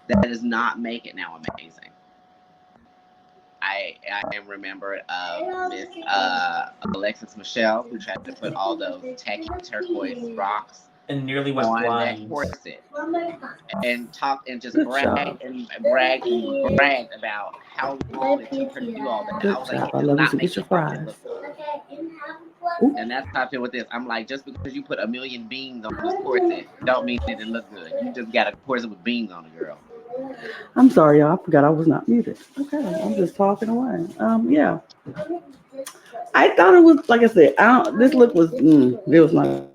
[SPEAKER 5] that does not make it now amazing. I am remembered of Miss Alexis Michelle, who tried to put all those tacky turquoise rocks
[SPEAKER 1] and nearly went
[SPEAKER 5] on
[SPEAKER 1] blind.
[SPEAKER 5] that corset and talked and just bragged about how long it took her to do all that.
[SPEAKER 3] Good
[SPEAKER 5] I was like,
[SPEAKER 3] job.
[SPEAKER 5] it
[SPEAKER 3] I
[SPEAKER 5] does
[SPEAKER 3] love
[SPEAKER 5] not
[SPEAKER 3] you.
[SPEAKER 5] make
[SPEAKER 3] Get your
[SPEAKER 5] the outfit
[SPEAKER 3] fries.
[SPEAKER 5] look good. And that's how I feel with this. I'm like, just because you put a million beans on this corset, don't mean it didn't look good. You just got a corset with beans on it, girl.
[SPEAKER 3] I'm sorry, y'all. I forgot I was not muted. Okay, I'm just talking away. Yeah. I thought it was, like I said, this look was, it was not.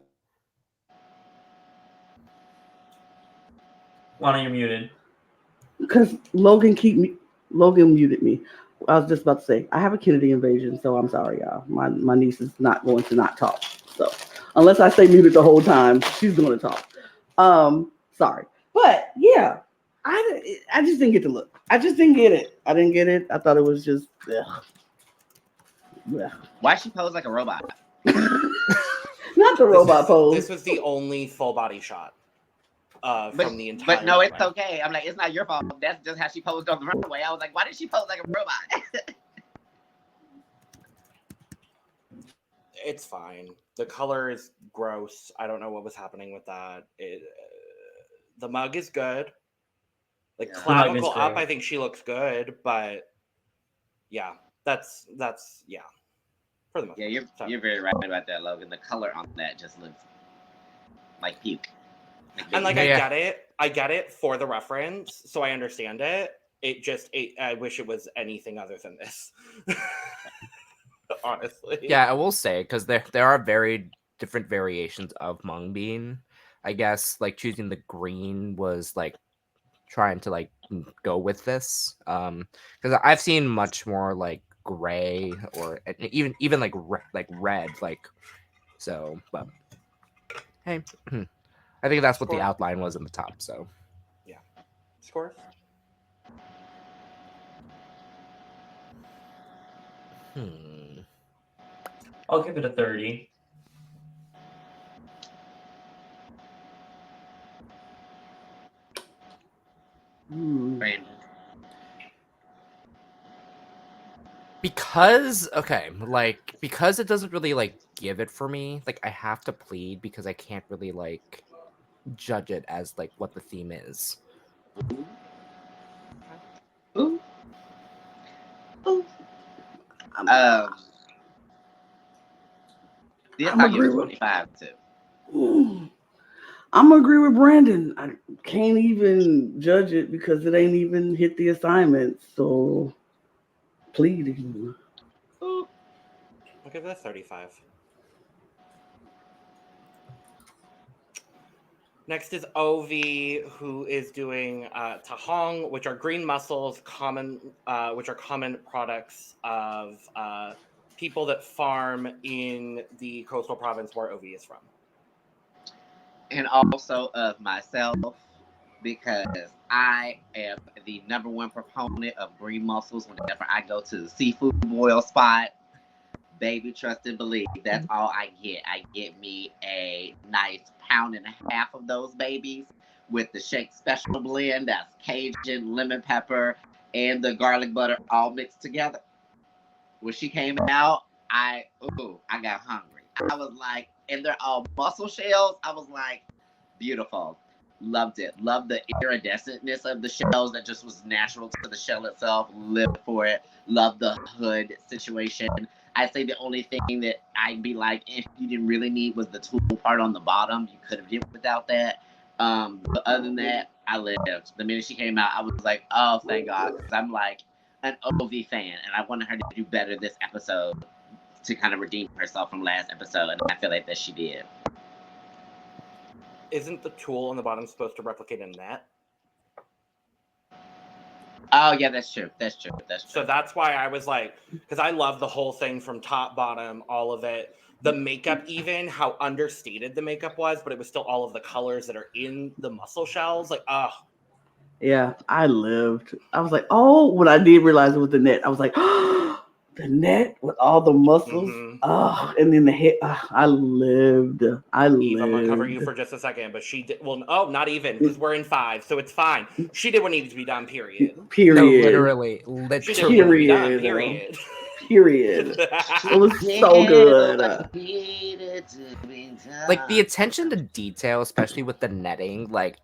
[SPEAKER 1] Lana, you're muted.
[SPEAKER 3] Because Logan muted me. I was just about to say, I have a Kennedy invasion, so I'm sorry, y'all. My niece is not going to not talk. So unless I stay muted the whole time, she's going to talk. Sorry. But yeah, I just didn't get the look. I just didn't get it. I didn't get it. I thought it was just,
[SPEAKER 5] Why she pose like a robot?
[SPEAKER 3] Not the robot pose.
[SPEAKER 2] This was the only full body shot from the entire.
[SPEAKER 5] But no, it's okay. I'm like, it's not your fault. That's just how she posed on the runway. I was like, why did she pose like a robot?
[SPEAKER 2] It's fine. The color is gross. I don't know what was happening with that. The mug is good. Like
[SPEAKER 5] Yeah.
[SPEAKER 2] clavicle
[SPEAKER 1] The mug is
[SPEAKER 2] up,
[SPEAKER 1] great.
[SPEAKER 2] I think she looks good, but yeah, that's yeah. For the most
[SPEAKER 5] Yeah,
[SPEAKER 2] part.
[SPEAKER 5] you're very right about that, Logan. The color on that just looks like puke.
[SPEAKER 2] And like
[SPEAKER 6] Yeah.
[SPEAKER 2] I get it for the reference, so I understand it. I wish it was anything other than this. Honestly.
[SPEAKER 6] Yeah, I will say, because there are very different variations of mung bean. I guess like choosing the green was like trying to like go with this. Because I've seen much more like gray or even like red, like so. But hey, I think that's what the
[SPEAKER 2] Score.
[SPEAKER 6] outline was in the top. So
[SPEAKER 2] Yeah. Scores?
[SPEAKER 1] I'll give it a 30.
[SPEAKER 5] Brandy.
[SPEAKER 6] because because it doesn't really like give it for me. Like I have to plead because I can't really like judge it as like what the theme is.
[SPEAKER 5] Ooh. Ooh.
[SPEAKER 3] I'm
[SPEAKER 5] I'll give
[SPEAKER 3] agree
[SPEAKER 5] it
[SPEAKER 3] with-
[SPEAKER 5] 25 too.
[SPEAKER 3] I'm gonna agree with Brandon. I can't even judge it because it ain't even hit the assignment. So, pleading.
[SPEAKER 5] Ooh.
[SPEAKER 2] I'll give it a 35. Next is Ovi, who is doing tahong, which are green mussels, which are common products of people that farm in the coastal province where Ovi is from.
[SPEAKER 5] And also of myself, because I am the number one proponent of green mussels whenever I go to the seafood boil spot. Baby, trust and believe. That's all I get. I get me a nice pound and a half of those babies with the Shake Special blend. That's Cajun, lemon pepper, and the garlic butter all mixed together. When she came out, I got hungry. I was like, and they're all mussel shells. I was like, beautiful. Loved it. Loved the iridescentness of the shells that just was natural to the shell itself. Lived for it. Loved the hood situation. I'd say the only thing that I'd be like, if you didn't really need was the tool part on the bottom. You could have did without that. But other than that, I lived. The minute she came out, I was like, oh, thank God. Because I'm like an OV fan. And I wanted her to do better this episode to kind of redeem herself from last episode. And I feel like that she did.
[SPEAKER 2] Isn't the tool on the bottom supposed to replicate a net?
[SPEAKER 5] Oh, yeah, that's true. That's true.
[SPEAKER 2] So that's why I was like, because I love the whole thing from top, bottom, all of it. The makeup, even how understated the makeup was, but it was still all of the colors that are in the mussel shells. Like,
[SPEAKER 3] Yeah, I lived. I was like, oh, when I did realize it was the net, I was like, oh, the net with all the muscles.
[SPEAKER 2] Mhm.
[SPEAKER 3] Oh, and then the head. Oh, I lived.
[SPEAKER 2] Eve, I'm gonna cover you for just a second, but she did. Well, oh, not even, because we're in 5, so it's fine. She did what needed to be done. Period.
[SPEAKER 3] Period.
[SPEAKER 6] No, literally.
[SPEAKER 2] She did what needed to be done.
[SPEAKER 3] Period.
[SPEAKER 2] Period.
[SPEAKER 3] Period. It was so good.
[SPEAKER 6] Like the attention to detail, especially with the netting, like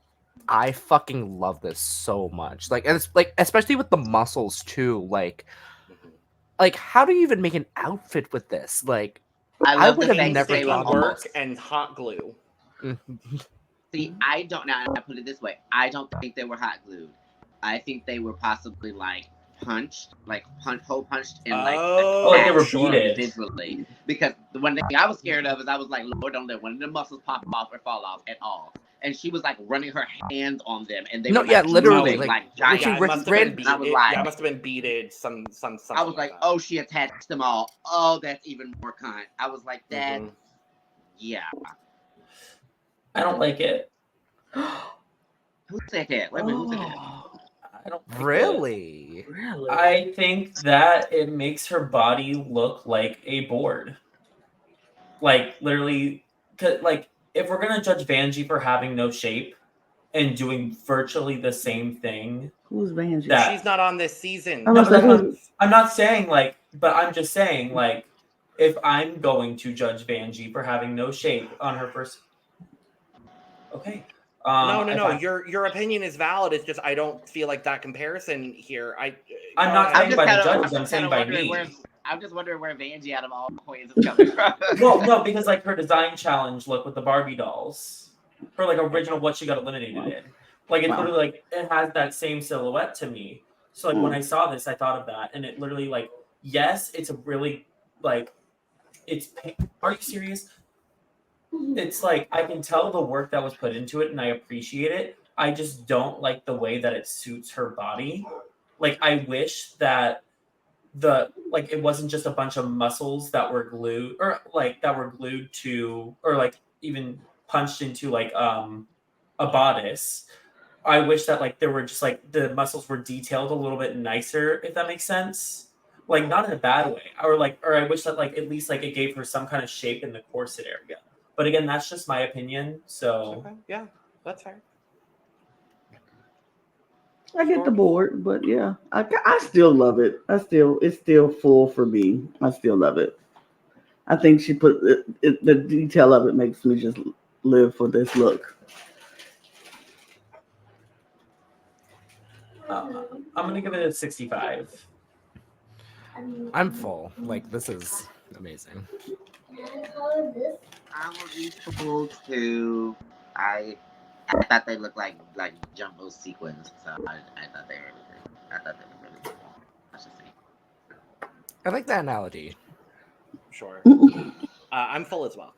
[SPEAKER 6] I fucking love this so much. Like, and it's like especially with the muscles too. Like how do you even make an outfit with this? Like, I would have never
[SPEAKER 2] Painstaking
[SPEAKER 6] thought of
[SPEAKER 2] work
[SPEAKER 6] this.
[SPEAKER 2] and hot glue.
[SPEAKER 5] See, I don't know. I put it this way: I don't think they were hot glued. I think they were possibly like punched, hole punched, and like
[SPEAKER 1] like they were
[SPEAKER 2] sure.
[SPEAKER 1] beaded.
[SPEAKER 5] individually. Because the one thing I was scared of is I was like, Lord, don't let one of the muscles pop off or fall off at all. And she was like running her hands on them, and they
[SPEAKER 6] No,
[SPEAKER 5] were
[SPEAKER 6] yeah,
[SPEAKER 5] like,
[SPEAKER 6] literally,
[SPEAKER 5] moving,
[SPEAKER 6] like,
[SPEAKER 5] giant.
[SPEAKER 6] she
[SPEAKER 2] Yeah, it must have
[SPEAKER 6] ran-
[SPEAKER 2] been
[SPEAKER 5] I was
[SPEAKER 2] beaded.
[SPEAKER 5] like-
[SPEAKER 2] Yeah, it must have been beaded. Something
[SPEAKER 5] I was like,
[SPEAKER 2] that.
[SPEAKER 5] oh, she attached them all. Oh, that's even more cunt. I was like, that.
[SPEAKER 2] Mhm.
[SPEAKER 5] Yeah.
[SPEAKER 1] I don't like it.
[SPEAKER 5] Who said that? Wait a minute, who said that?
[SPEAKER 1] I don't like it.
[SPEAKER 6] Really?
[SPEAKER 3] Really?
[SPEAKER 1] I think that it makes her body look like a board. Like, literally, like, if we're going to judge Vanjie for having no shape and doing virtually the same thing,
[SPEAKER 3] Who's Vanjie?
[SPEAKER 1] That-
[SPEAKER 2] She's not on this season.
[SPEAKER 3] I was
[SPEAKER 1] No,
[SPEAKER 3] like,
[SPEAKER 1] but I'm not saying, like, but I'm just saying, like, if I'm going to judge Vanjie for having no shape on her first, okay.
[SPEAKER 2] No. Your opinion is valid. It's just I don't feel like that comparison here.
[SPEAKER 1] I'm not saying by the judges. I'm
[SPEAKER 5] just
[SPEAKER 1] saying by me.
[SPEAKER 5] I'm just wondering where Vanjie out of all queens is coming from.
[SPEAKER 1] Well, no, because like her design challenge look with the Barbie dolls, her like original what she got eliminated in, like it's literally like it has that same silhouette to me. So like when I saw this, I thought of that, and it literally like yes, it's a really like it's. Are you serious? It's like I can tell the work that was put into it, and I appreciate it. I just don't like the way that it suits her body. Like I wish that it wasn't just a bunch of muscles that were glued to or like even punched into like a bodice. I wish that like there were just like the muscles were detailed a little bit nicer, if that makes sense. Like not in a bad way, or I wish that like at least like it gave her some kind of shape in the corset area. But again, that's just my opinion. So
[SPEAKER 2] okay, yeah, that's fair.
[SPEAKER 3] I get the board, but yeah, I still love it. It's still full for me. I still love it. I think she put the detail of it makes me just live for this look.
[SPEAKER 1] I'm gonna give it a 65.
[SPEAKER 6] I'm full. Like this is amazing.
[SPEAKER 5] I will be full too. I thought they looked like jumbo sequins, so I thought they were really good. I thought they looked really cool. I should say.
[SPEAKER 6] I like that analogy.
[SPEAKER 2] Sure. I'm full as well.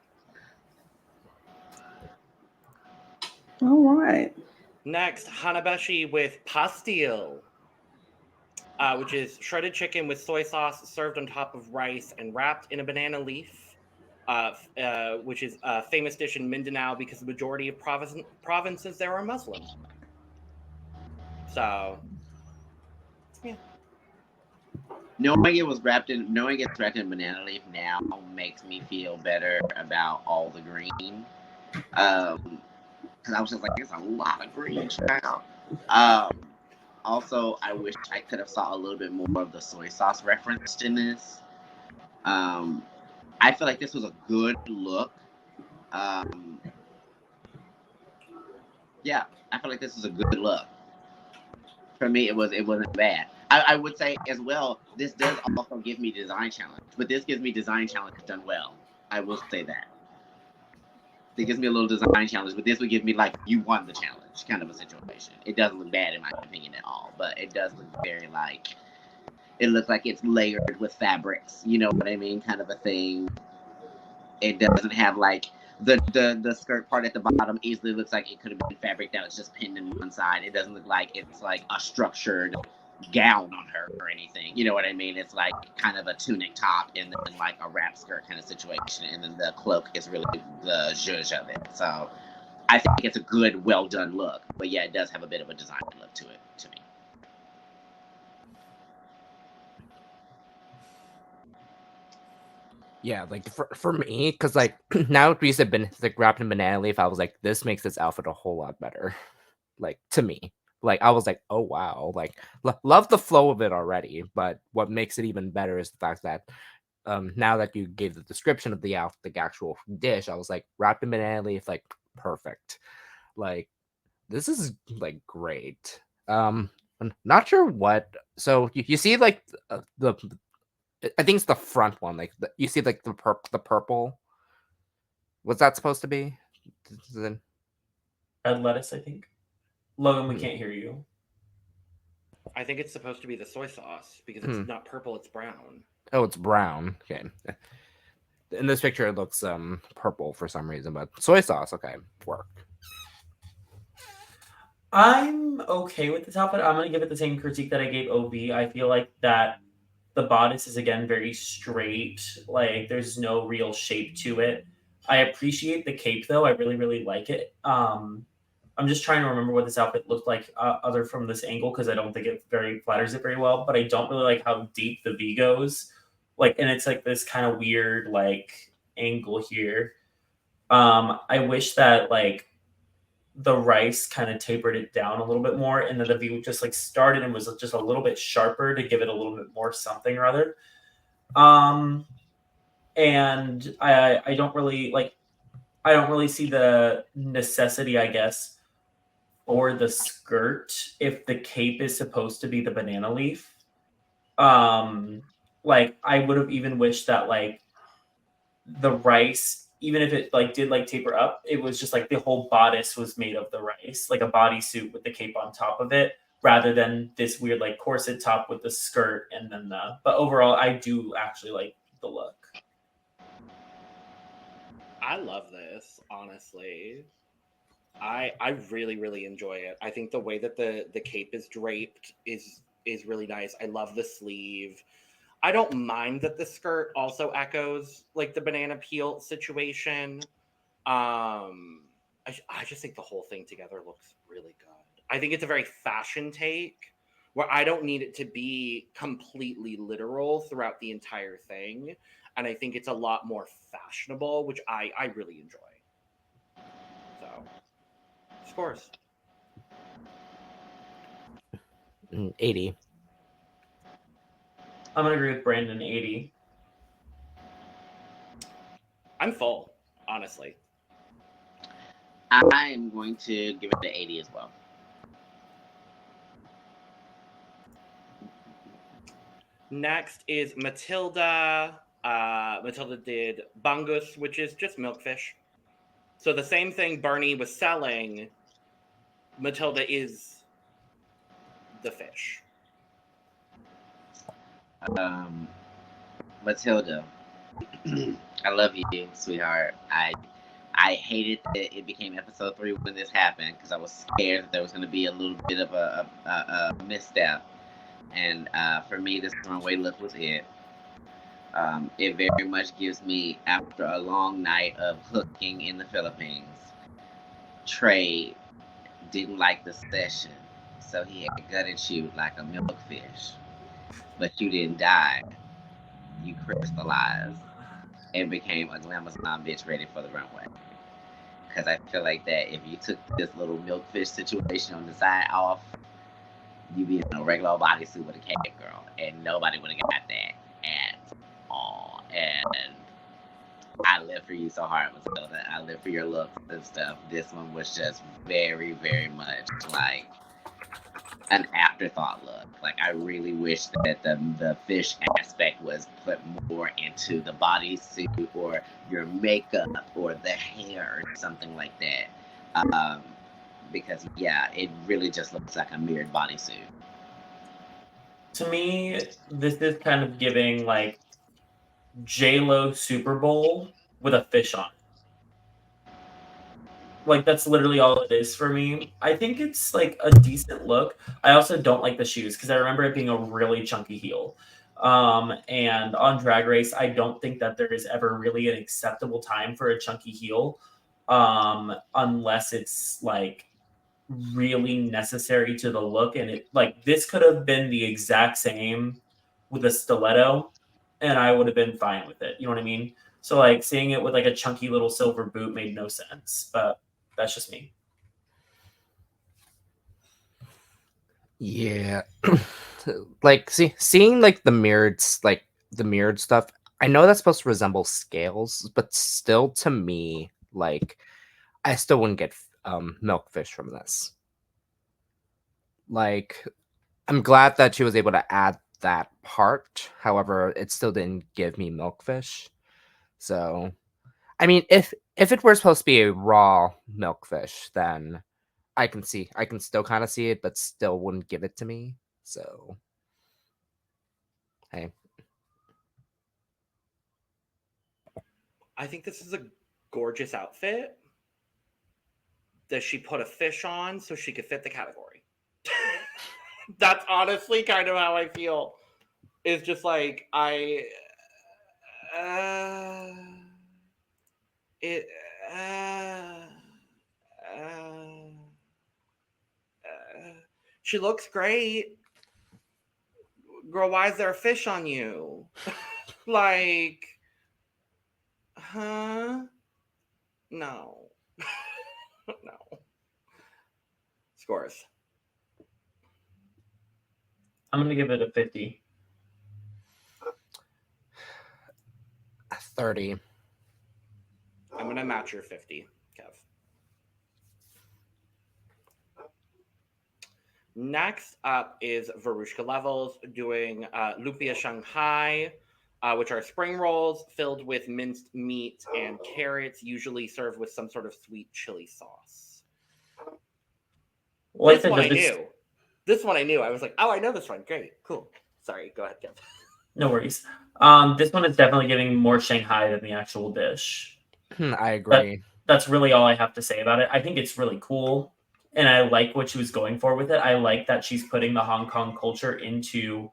[SPEAKER 3] All right.
[SPEAKER 2] Next, Hana Beshie with pastille, which is shredded chicken with soy sauce served on top of rice and wrapped in a banana leaf, which is a famous dish in Mindanao because the majority of provinces there are Muslim. So, yeah.
[SPEAKER 5] Knowing it's wrapped in banana leaf now makes me feel better about all the green. Because I was just like, there's a lot of green now. Also, I wish I could have saw a little bit more of the soy sauce referenced in this. I feel like this was a good look. Yeah, I feel like this was a good look. For me, it wasn't bad. I would say as well, this does also give me design challenge, but this gives me design challenge done well. I will say that. It gives me a little design challenge, but this would give me like you won the challenge kind of a situation. It doesn't look bad in my opinion at all, but it does look very like it looks like it's layered with fabrics. You know what I mean? Kind of a thing. It doesn't have like the skirt part at the bottom easily looks like it could have been fabric that was just pinned in one side. It doesn't look like it's like a structured gown on her or anything. You know what I mean? It's like kind of a tunic top and then like a wrap skirt kind of situation, and then the cloak is really the zhuzh of it. So I think it's a good, well done look. But yeah, it does have a bit of a design look to it to me.
[SPEAKER 6] Yeah, like for me, because like now we said like wrapped in banana leaf, I was like, this makes this outfit a whole lot better. Like to me, like I was like, oh wow, like love the flow of it already. But what makes it even better is the fact that now that you gave the description of the actual dish, I was like, wrapped in banana leaf, like perfect. Like this is like great. I'm not sure what. So you see like the I think it's the front one. Like you see, like the purple. What's that supposed to be?
[SPEAKER 1] Red lettuce, I think. Logan, we can't hear you.
[SPEAKER 2] I think it's supposed to be the soy sauce because it's not purple; it's brown.
[SPEAKER 6] Oh, it's brown. Okay. In this picture, it looks purple for some reason, but soy sauce. Okay, work.
[SPEAKER 1] I'm okay with this outfit. I'm gonna give it the same critique that I gave OB. I feel like that the bodice is again very straight. Like there's no real shape to it. I appreciate the cape though. I really, really like it. I'm just trying to remember what this outfit looked like other from this angle because I don't think it very flatters it very well. But I don't really like how deep the V goes. Like, and it's like this kind of weird like angle here. I wish that like the rice kind of tapered it down a little bit more, and then the V just like started and was just a little bit sharper to give it a little bit more something or other. and I don't really see the necessity, I guess, for the skirt if the cape is supposed to be the banana leaf. Like I would have even wished that like the rice, even if it like did like taper up, it was just like the whole bodice was made of the rice, like a bodysuit with the cape on top of it, rather than this weird like corset top with the skirt and then the. But overall, I do actually like the look.
[SPEAKER 2] I love this, honestly. I really, really enjoy it. I think the way that the cape is draped is really nice. I love the sleeve. I don't mind that the skirt also echoes like the banana peel situation. I just think the whole thing together looks really good. I think it's a very fashion take where I don't need it to be completely literal throughout the entire thing. And I think it's a lot more fashionable, which I really enjoy. So, scores.
[SPEAKER 6] 80.
[SPEAKER 1] I'm gonna agree with Brandon. 80.
[SPEAKER 2] I'm full, honestly.
[SPEAKER 5] I am going to give it an 80 as well.
[SPEAKER 2] Next is Matilduh. Matilduh did bangus, which is just milkfish. So the same thing Bernie was selling, Matilduh is the fish.
[SPEAKER 5] Matilduh, I love you, sweetheart. I hated that it became episode 3 when this happened because I was scared that there was going to be a little bit of a misstep. And for me, this runway look was it. It very much gives me, after a long night of hooking in the Philippines, Trey didn't like the session, so he had gutted you like a milkfish. But you didn't die. You crystallized and became a glamazon bitch ready for the runway. Because I feel like that if you took this little milkfish situation on the side off, you'd be in a regular bodysuit with a cape, girl, and nobody would have got that at all. And I live for you so hard, Matilduh. I live for your looks and stuff. This one was just very, very much like an afterthought look. Like I really wish that the fish aspect was put more into the bodysuit or your makeup or the hair or something like that. Because yeah, it really just looks like a mirrored bodysuit.
[SPEAKER 1] To me, this is kind of giving like J-Lo Super Bowl with a fish on it. Like that's literally all it is for me. I think it's like a decent look. I also don't like the shoes because I remember it being a really chunky heel. And on Drag Race, I don't think that there is ever really an acceptable time for a chunky heel, unless it's like really necessary to the look. And it like this could have been the exact same with a stiletto, and I would have been fine with it. You know what I mean? So like seeing it with like a chunky little silver boot made no sense, but that's just me.
[SPEAKER 6] Yeah. Like seeing like the mirrored stuff, I know that's supposed to resemble scales, but still to me, like I still wouldn't get milkfish from this. Like I'm glad that she was able to add that part. However, it still didn't give me milkfish. So I mean, if it were supposed to be a raw milkfish, then I can still kind of see it, but still wouldn't give it to me. So, hey.
[SPEAKER 2] I think this is a gorgeous outfit that she put a fish on so she could fit the category. That's honestly kind of how I feel. It's just like she looks great. Girl, why is there a fish on you? Like, huh? No. No. Scores.
[SPEAKER 1] I'm gonna give it a 50.
[SPEAKER 6] 30.
[SPEAKER 2] I'm gonna match your 50, Kev. Next up is Veruschka Levels doing Lumpia Shanghai, which are spring rolls filled with minced meat and carrots, usually served with some sort of sweet chili sauce.
[SPEAKER 1] Like
[SPEAKER 2] This one I knew. This one I knew. I was like, oh, I know this one. Great, cool. Sorry, go ahead, Kev.
[SPEAKER 1] No worries. This one is definitely giving more Shanghai than the actual dish.
[SPEAKER 6] I agree.
[SPEAKER 1] That's really all I have to say about it. I think it's really cool, and I like what she was going for with it. I like that she's putting the Hong Kong culture into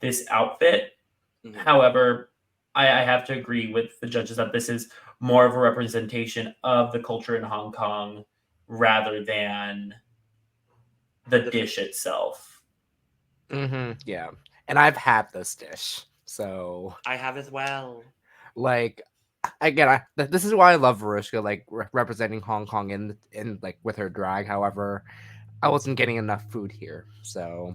[SPEAKER 1] this outfit.
[SPEAKER 2] Mhm.
[SPEAKER 1] However, I have to agree with the judges that this is more of a representation of the culture in Hong Kong rather than the dish itself.
[SPEAKER 6] Yeah. And I've had this dish. So,
[SPEAKER 2] I have as well.
[SPEAKER 6] like, again, this is why I love Veruschka, like, representing Hong Kong in like, with her drag. However, I wasn't getting enough food here. So,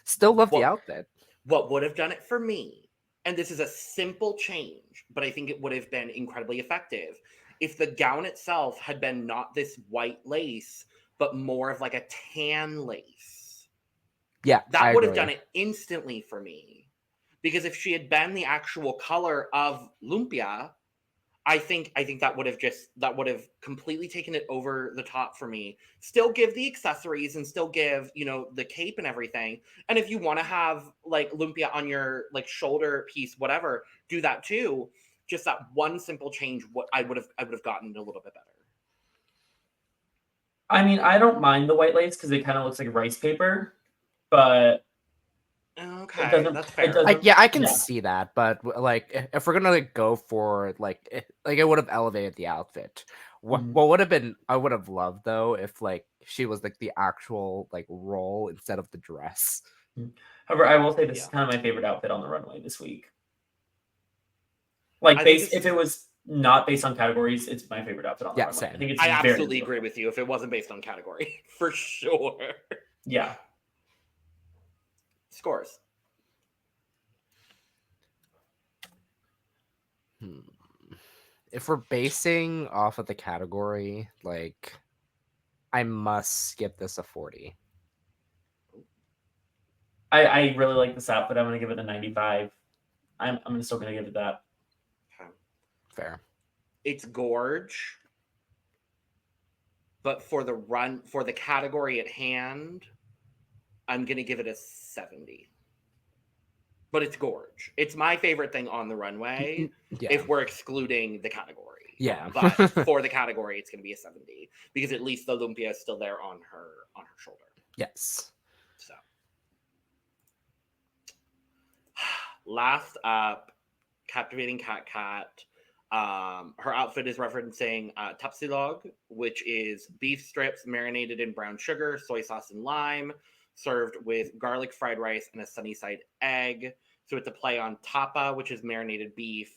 [SPEAKER 6] still love the outfit.
[SPEAKER 2] What would have done it for me, and this is a simple change, but I think it would have been incredibly effective, if the gown itself had been not this white lace, but more of like a tan lace.
[SPEAKER 6] Yeah,
[SPEAKER 2] That would have done it instantly for me. Because if she had been the actual color of Lumpia, I think that would have completely taken it over the top for me. Still give the accessories and still give, the cape and everything. And if you want to have like Lumpia on your like shoulder piece, whatever, do that too. Just that one simple change, what I would have gotten a little bit better.
[SPEAKER 1] I mean, I don't mind the white lace because it kind of looks like rice paper, but
[SPEAKER 2] okay, that's fair.
[SPEAKER 6] I can see that, but like, if we're gonna like go for like it would have elevated the outfit. What would have been? I would have loved though if like she was like the actual like role instead of the dress.
[SPEAKER 1] However, I will say this is kind of my favorite outfit on the runway this week. Like, if it was not based on categories, it's my favorite outfit on the runway.
[SPEAKER 6] Same.
[SPEAKER 1] I think it's
[SPEAKER 2] I absolutely agree with you. If it wasn't based on category, for sure.
[SPEAKER 1] Yeah.
[SPEAKER 2] Scores.
[SPEAKER 6] If we're basing off of the category, like, I must give this a 40.
[SPEAKER 1] I really like this outfit. I'm gonna give it a 95. I'm still gonna give it that.
[SPEAKER 2] Okay.
[SPEAKER 6] Fair.
[SPEAKER 2] It's gorge, but for the category at hand, I'm gonna give it a 70. But it's gorge. It's my favorite thing on the runway. If we're excluding the category.
[SPEAKER 6] Yeah.
[SPEAKER 2] But for the category, it's gonna be a 70 because at least the Lumpia is still there on her shoulder.
[SPEAKER 6] Yes.
[SPEAKER 2] So last up, captivating KatKat. Her outfit is referencing tapsilog, which is beef strips marinated in brown sugar, soy sauce, and lime, served with garlic fried rice and a sunny side egg. So it's a play on tapa, which is marinated beef,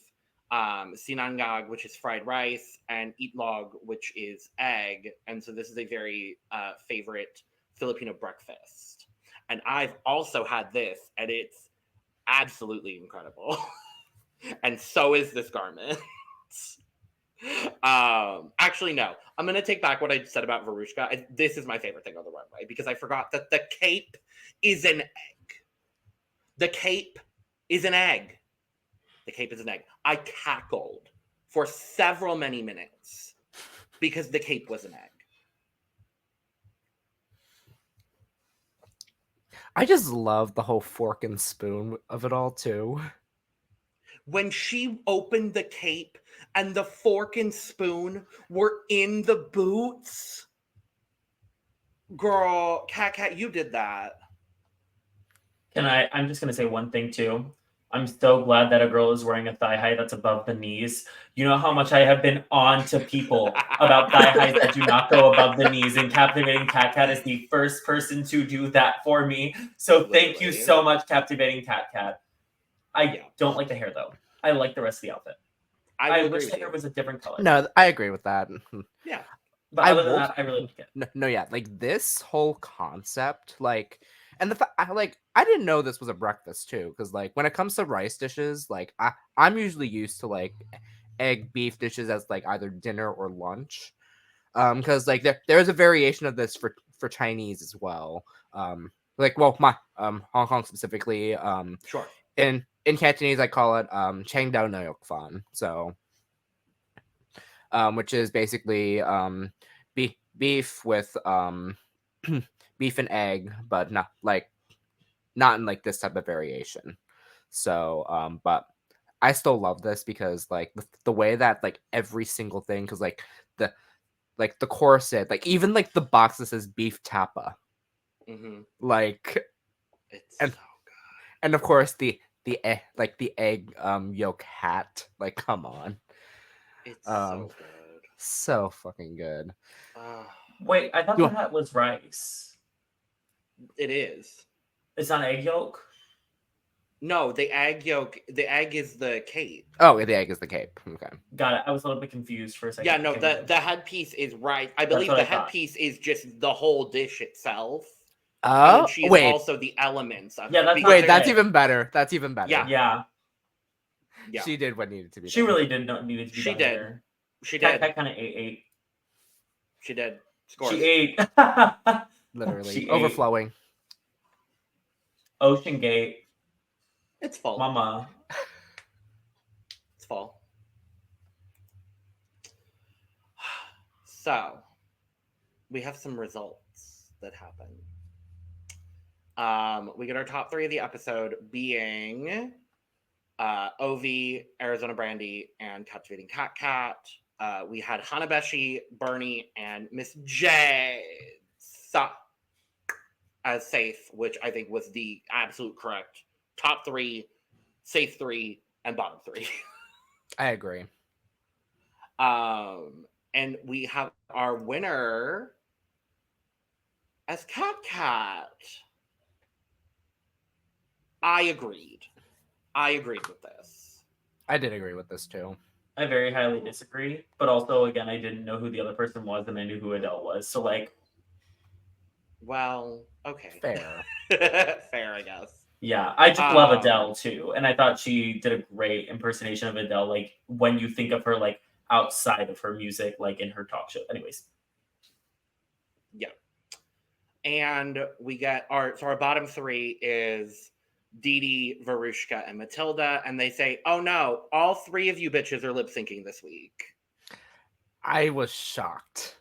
[SPEAKER 2] sinangag, which is fried rice, and itlog, which is egg. And so this is a very favorite Filipino breakfast. And I've also had this, and it's absolutely incredible. And so is this garment. Actually, no. I'm gonna take back what I said about Veruschka. This is my favorite thing on the runway because I forgot that the cape is an egg. The cape is an egg. The cape is an egg. I cackled for several many minutes because the cape was an egg.
[SPEAKER 6] I just love the whole fork and spoon of it all too.
[SPEAKER 2] When she opened the cape and the fork and spoon were in the boots. Girl, KatKat, you did that.
[SPEAKER 1] I'm just going to say one thing too. I'm so glad that a girl is wearing a thigh high that's above the knees. You know how much I have been on to people about thigh highs that do not go above the knees, and Captivating KatKat is the first person to do that for me. So thank you so much, Captivating KatKat. I don't like the hair though. I like the rest of the outfit. I wish the hair was a different color.
[SPEAKER 6] No, I agree with that.
[SPEAKER 2] Yeah.
[SPEAKER 1] But other than that, I really like it.
[SPEAKER 6] No, yeah, like this whole concept, like, And the fact, I didn't know this was a breakfast too, because like when it comes to rice dishes, like I'm usually used to like egg beef dishes as like either dinner or lunch. Because like there's a variation of this for Chinese as well. Like well, my Hong Kong specifically.
[SPEAKER 2] Sure.
[SPEAKER 6] In Cantonese, I call it Chang Dao Noyok Fan. So, which is basically beef with beef and egg, but not in like this type of variation. So, but I still love this because like the way that like every single thing, because like the corset, like even like the box that says beef tapa, like
[SPEAKER 2] It's
[SPEAKER 6] and
[SPEAKER 2] so good.
[SPEAKER 6] and of course the egg yolk hat, like come on,
[SPEAKER 2] It's so good.
[SPEAKER 6] so fucking good.
[SPEAKER 1] Wait, I thought
[SPEAKER 6] You-
[SPEAKER 1] the hat was rice.
[SPEAKER 2] It is.
[SPEAKER 1] It's not egg yolk?
[SPEAKER 2] No, the egg yolk. The egg is the cape.
[SPEAKER 6] Oh, the egg is the cape. Okay.
[SPEAKER 1] Got it. I was a little bit confused for a second.
[SPEAKER 2] Yeah, no,
[SPEAKER 1] Okay.
[SPEAKER 2] the headpiece is right. I believe
[SPEAKER 1] what
[SPEAKER 2] the
[SPEAKER 1] I thought.
[SPEAKER 2] headpiece is just the whole dish itself.
[SPEAKER 6] Oh,
[SPEAKER 2] And she's
[SPEAKER 6] wait.
[SPEAKER 2] also the elements of
[SPEAKER 1] Yeah,
[SPEAKER 2] it.
[SPEAKER 1] that's
[SPEAKER 2] because
[SPEAKER 6] Wait,
[SPEAKER 1] not
[SPEAKER 6] that's
[SPEAKER 1] it.
[SPEAKER 6] even better. That's even better.
[SPEAKER 2] Yeah.
[SPEAKER 1] Yeah,
[SPEAKER 2] Yeah,
[SPEAKER 6] She did what needed to be
[SPEAKER 1] she
[SPEAKER 6] done.
[SPEAKER 1] really did not need it to be
[SPEAKER 2] She
[SPEAKER 1] done
[SPEAKER 2] did.
[SPEAKER 1] here.
[SPEAKER 2] she did.
[SPEAKER 1] That kind of ate.
[SPEAKER 2] She did. Scores.
[SPEAKER 1] She ate.
[SPEAKER 6] Literally.
[SPEAKER 1] She ate.
[SPEAKER 6] Overflowing.
[SPEAKER 1] Ocean Gate.
[SPEAKER 2] It's fall.
[SPEAKER 1] Mama.
[SPEAKER 2] It's fall. So, we have some results that happen. We get our top 3 of the episode being Ovi, Arizona Brandy, and Captivating KatKat. We had Hana Beshie, Bernie, and M1ss Jade So as safe, which I think was the absolute correct top 3, safe 3, and bottom 3.
[SPEAKER 6] I agree.
[SPEAKER 2] And we have our winner as KatKat. I agreed with this.
[SPEAKER 6] I did agree with this too.
[SPEAKER 1] I very highly disagree, but also again, I didn't know who the other person was, and I knew who Adele was. So like,
[SPEAKER 2] Well, okay.
[SPEAKER 6] Fair.
[SPEAKER 2] Fair, I guess.
[SPEAKER 1] yeah, I just love Adele too, and I thought she did a great impersonation of Adele. Like when you think of her, like outside of her music, like in her talk show. Anyways,
[SPEAKER 2] Yeah. And we get our bottom 3 is DeeDee, Veruschka, and Matilduh, and they say, "Oh no, all 3 of you bitches are lip syncing this week."
[SPEAKER 6] I was shocked.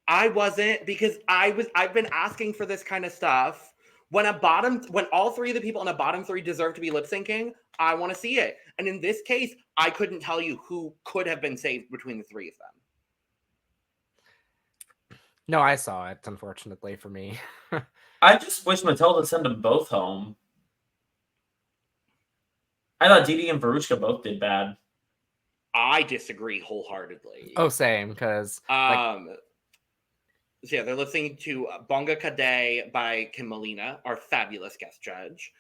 [SPEAKER 2] I wasn't, because I've been asking for this kind of stuff. When all 3 of the people in a bottom 3 deserve to be lip syncing, I want to see it. And in this case, I couldn't tell you who could have been saved between the 3 of them.
[SPEAKER 6] No, I saw it, unfortunately for me.
[SPEAKER 1] I just wish Matilda sent them both home. I thought DeeDee and Veruschka both did bad.
[SPEAKER 2] I disagree wholeheartedly.
[SPEAKER 6] Oh, same, because
[SPEAKER 2] So yeah, they're listening to Bonga Kade by Kim Molina, our fabulous guest judge.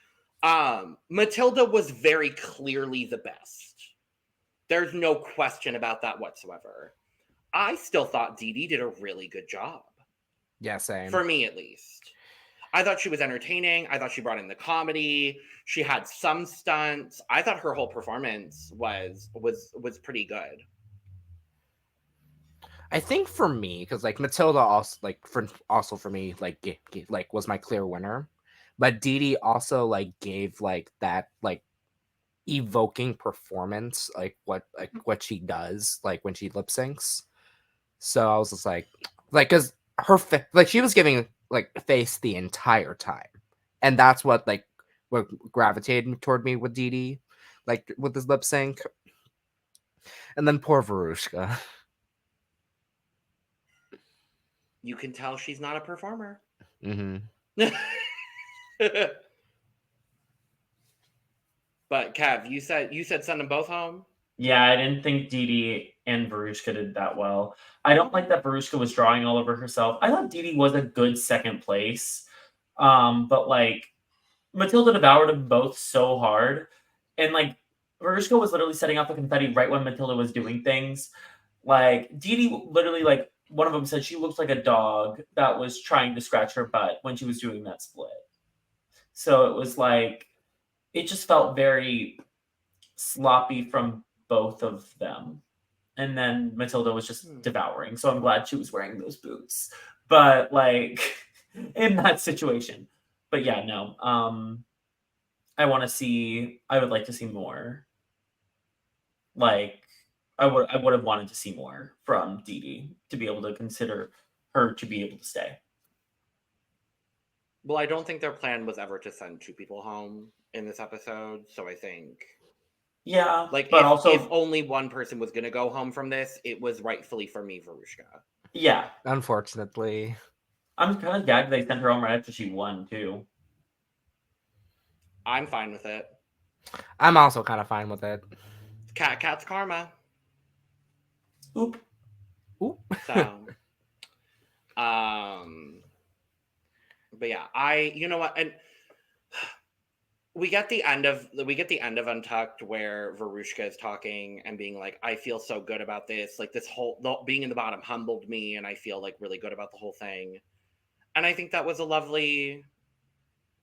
[SPEAKER 2] Matilda was very clearly the best. There's no question about that whatsoever. I still thought DeeDee did a really good job.
[SPEAKER 6] yeah, same.
[SPEAKER 2] For me, at least. I thought she was entertaining. I thought she brought in the comedy. She had some stunts. I thought her whole performance was pretty good.
[SPEAKER 6] I think for me, because like Matilda also for me like was my clear winner, but DeeDee also like gave like that like evoking performance, like what she does like when she lip syncs. So I was just like because her like she was giving like face the entire time, and that's what gravitated toward me with DeeDee, like with this lip sync. And then poor Veruschka.
[SPEAKER 2] You can tell she's not a performer.
[SPEAKER 6] Mm-hmm.
[SPEAKER 2] But Kev, you said send them both home?
[SPEAKER 1] Yeah, I didn't think DeeDee and Veruschka did that well. I don't like that Veruschka was drawing all over herself. I thought DeeDee was a good second place. But like Matilda devoured them both so hard. And like Veruschka was literally setting off the confetti right when Matilda was doing things. Like DeeDee literally, like one of them said she looked like a dog that was trying to scratch her butt when she was doing that split. So it was like, it just felt very sloppy from both of them. And then Matilduh was just devouring. So I'm glad she was wearing those boots. But like in that situation. But yeah, no. I would like to see more. Like I would have wanted to see more from DeeDee to be able to consider her to be able to stay.
[SPEAKER 2] Well, I don't think their plan was ever to send 2 people home in this episode, so I think
[SPEAKER 1] Yeah,
[SPEAKER 2] like
[SPEAKER 1] but
[SPEAKER 2] if only one person was gonna go home from this, it was rightfully for me, Veruschka.
[SPEAKER 1] Yeah.
[SPEAKER 6] Unfortunately.
[SPEAKER 1] I'm kind of gagged they sent her home right after she won too.
[SPEAKER 2] I'm fine with it.
[SPEAKER 6] I'm also kind of fine with it.
[SPEAKER 2] KatKat's karma.
[SPEAKER 1] Oop.
[SPEAKER 2] So, but yeah, you know what, and we get the end of Untucked where Veruschka is talking and being like, I feel so good about this. Like this whole being in the bottom humbled me, and I feel like really good about the whole thing. And I think that was a lovely,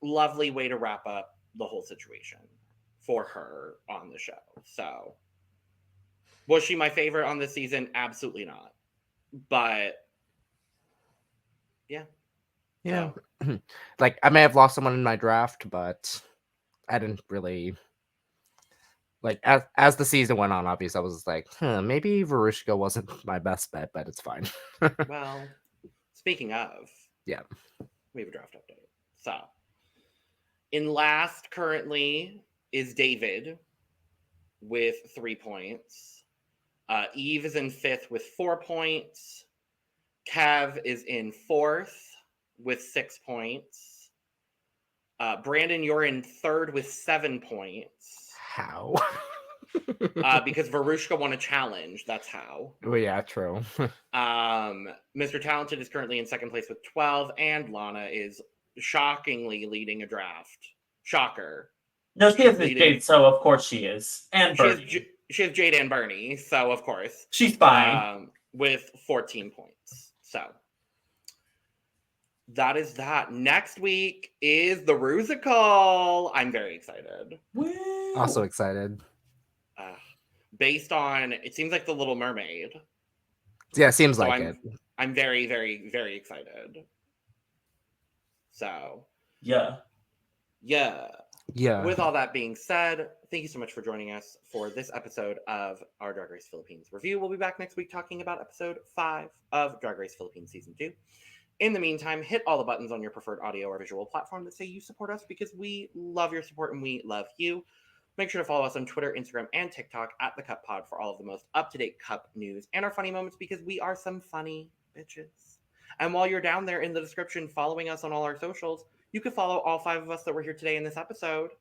[SPEAKER 2] lovely way to wrap up the whole situation for her on the show. So, was she my favorite on this season? Absolutely not. But yeah.
[SPEAKER 6] Yeah. So. Like I may have lost someone in my draft, but I didn't really like as the season went on. Obviously, I was like, maybe Veruschka wasn't my best bet, but it's fine.
[SPEAKER 2] Well, speaking of,
[SPEAKER 6] yeah,
[SPEAKER 2] we have a draft update. So, in last currently is David with 3 points. Eve is in 5th with 4 points. Kev is in 4th with 6 points. Brandon, you're in 3rd with 7 points.
[SPEAKER 6] How?
[SPEAKER 2] Because Veruschka won a challenge. That's how.
[SPEAKER 6] Well, yeah, true.
[SPEAKER 2] Mr. Talented is currently in 2nd place with 12, and Lana is shockingly leading a draft. Shocker.
[SPEAKER 1] No, she has Jade, so of course she is. And Bernie.
[SPEAKER 2] She has Jade and Bernie, so of course.
[SPEAKER 1] She's fine.
[SPEAKER 2] With 14 points. So that is that. Next week is the Rusical. I'm very excited.
[SPEAKER 1] Woo!
[SPEAKER 6] Also excited.
[SPEAKER 2] Based on, it seems like The Little Mermaid.
[SPEAKER 6] Yeah, seems so like it.
[SPEAKER 2] I'm very, very, very excited. So.
[SPEAKER 1] Yeah.
[SPEAKER 2] With all that being said, thank you so much for joining us for this episode of our Drag Race Philippines review. We'll be back next week talking about episode 5 of Drag Race Philippines Season 2. In the meantime, hit all the buttons on your preferred audio or visual platform that say you support us, because we love your support and we love you. Make sure to follow us on Twitter, Instagram, and TikTok at The Cup Pod for all of the most up-to-date Cup news and our funny moments, because we are some funny bitches. And while you're down there in the description following us on all our socials, you could follow all 5 of us that were here today in this episode.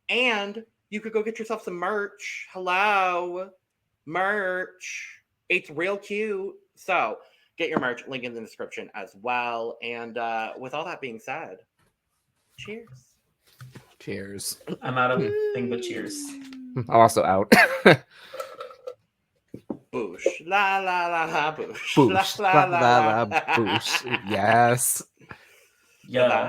[SPEAKER 2] And you could go get yourself some merch. Hello. Merch. It's real cute. So get your merch, link in the description as well. And with all that being said, cheers.
[SPEAKER 6] Cheers.
[SPEAKER 1] I'm out of thing but cheers.
[SPEAKER 6] I'm also out.
[SPEAKER 2] Boosh. La la la la boosh.
[SPEAKER 6] Boosh. La la la boosh. Yes.
[SPEAKER 1] Yeah.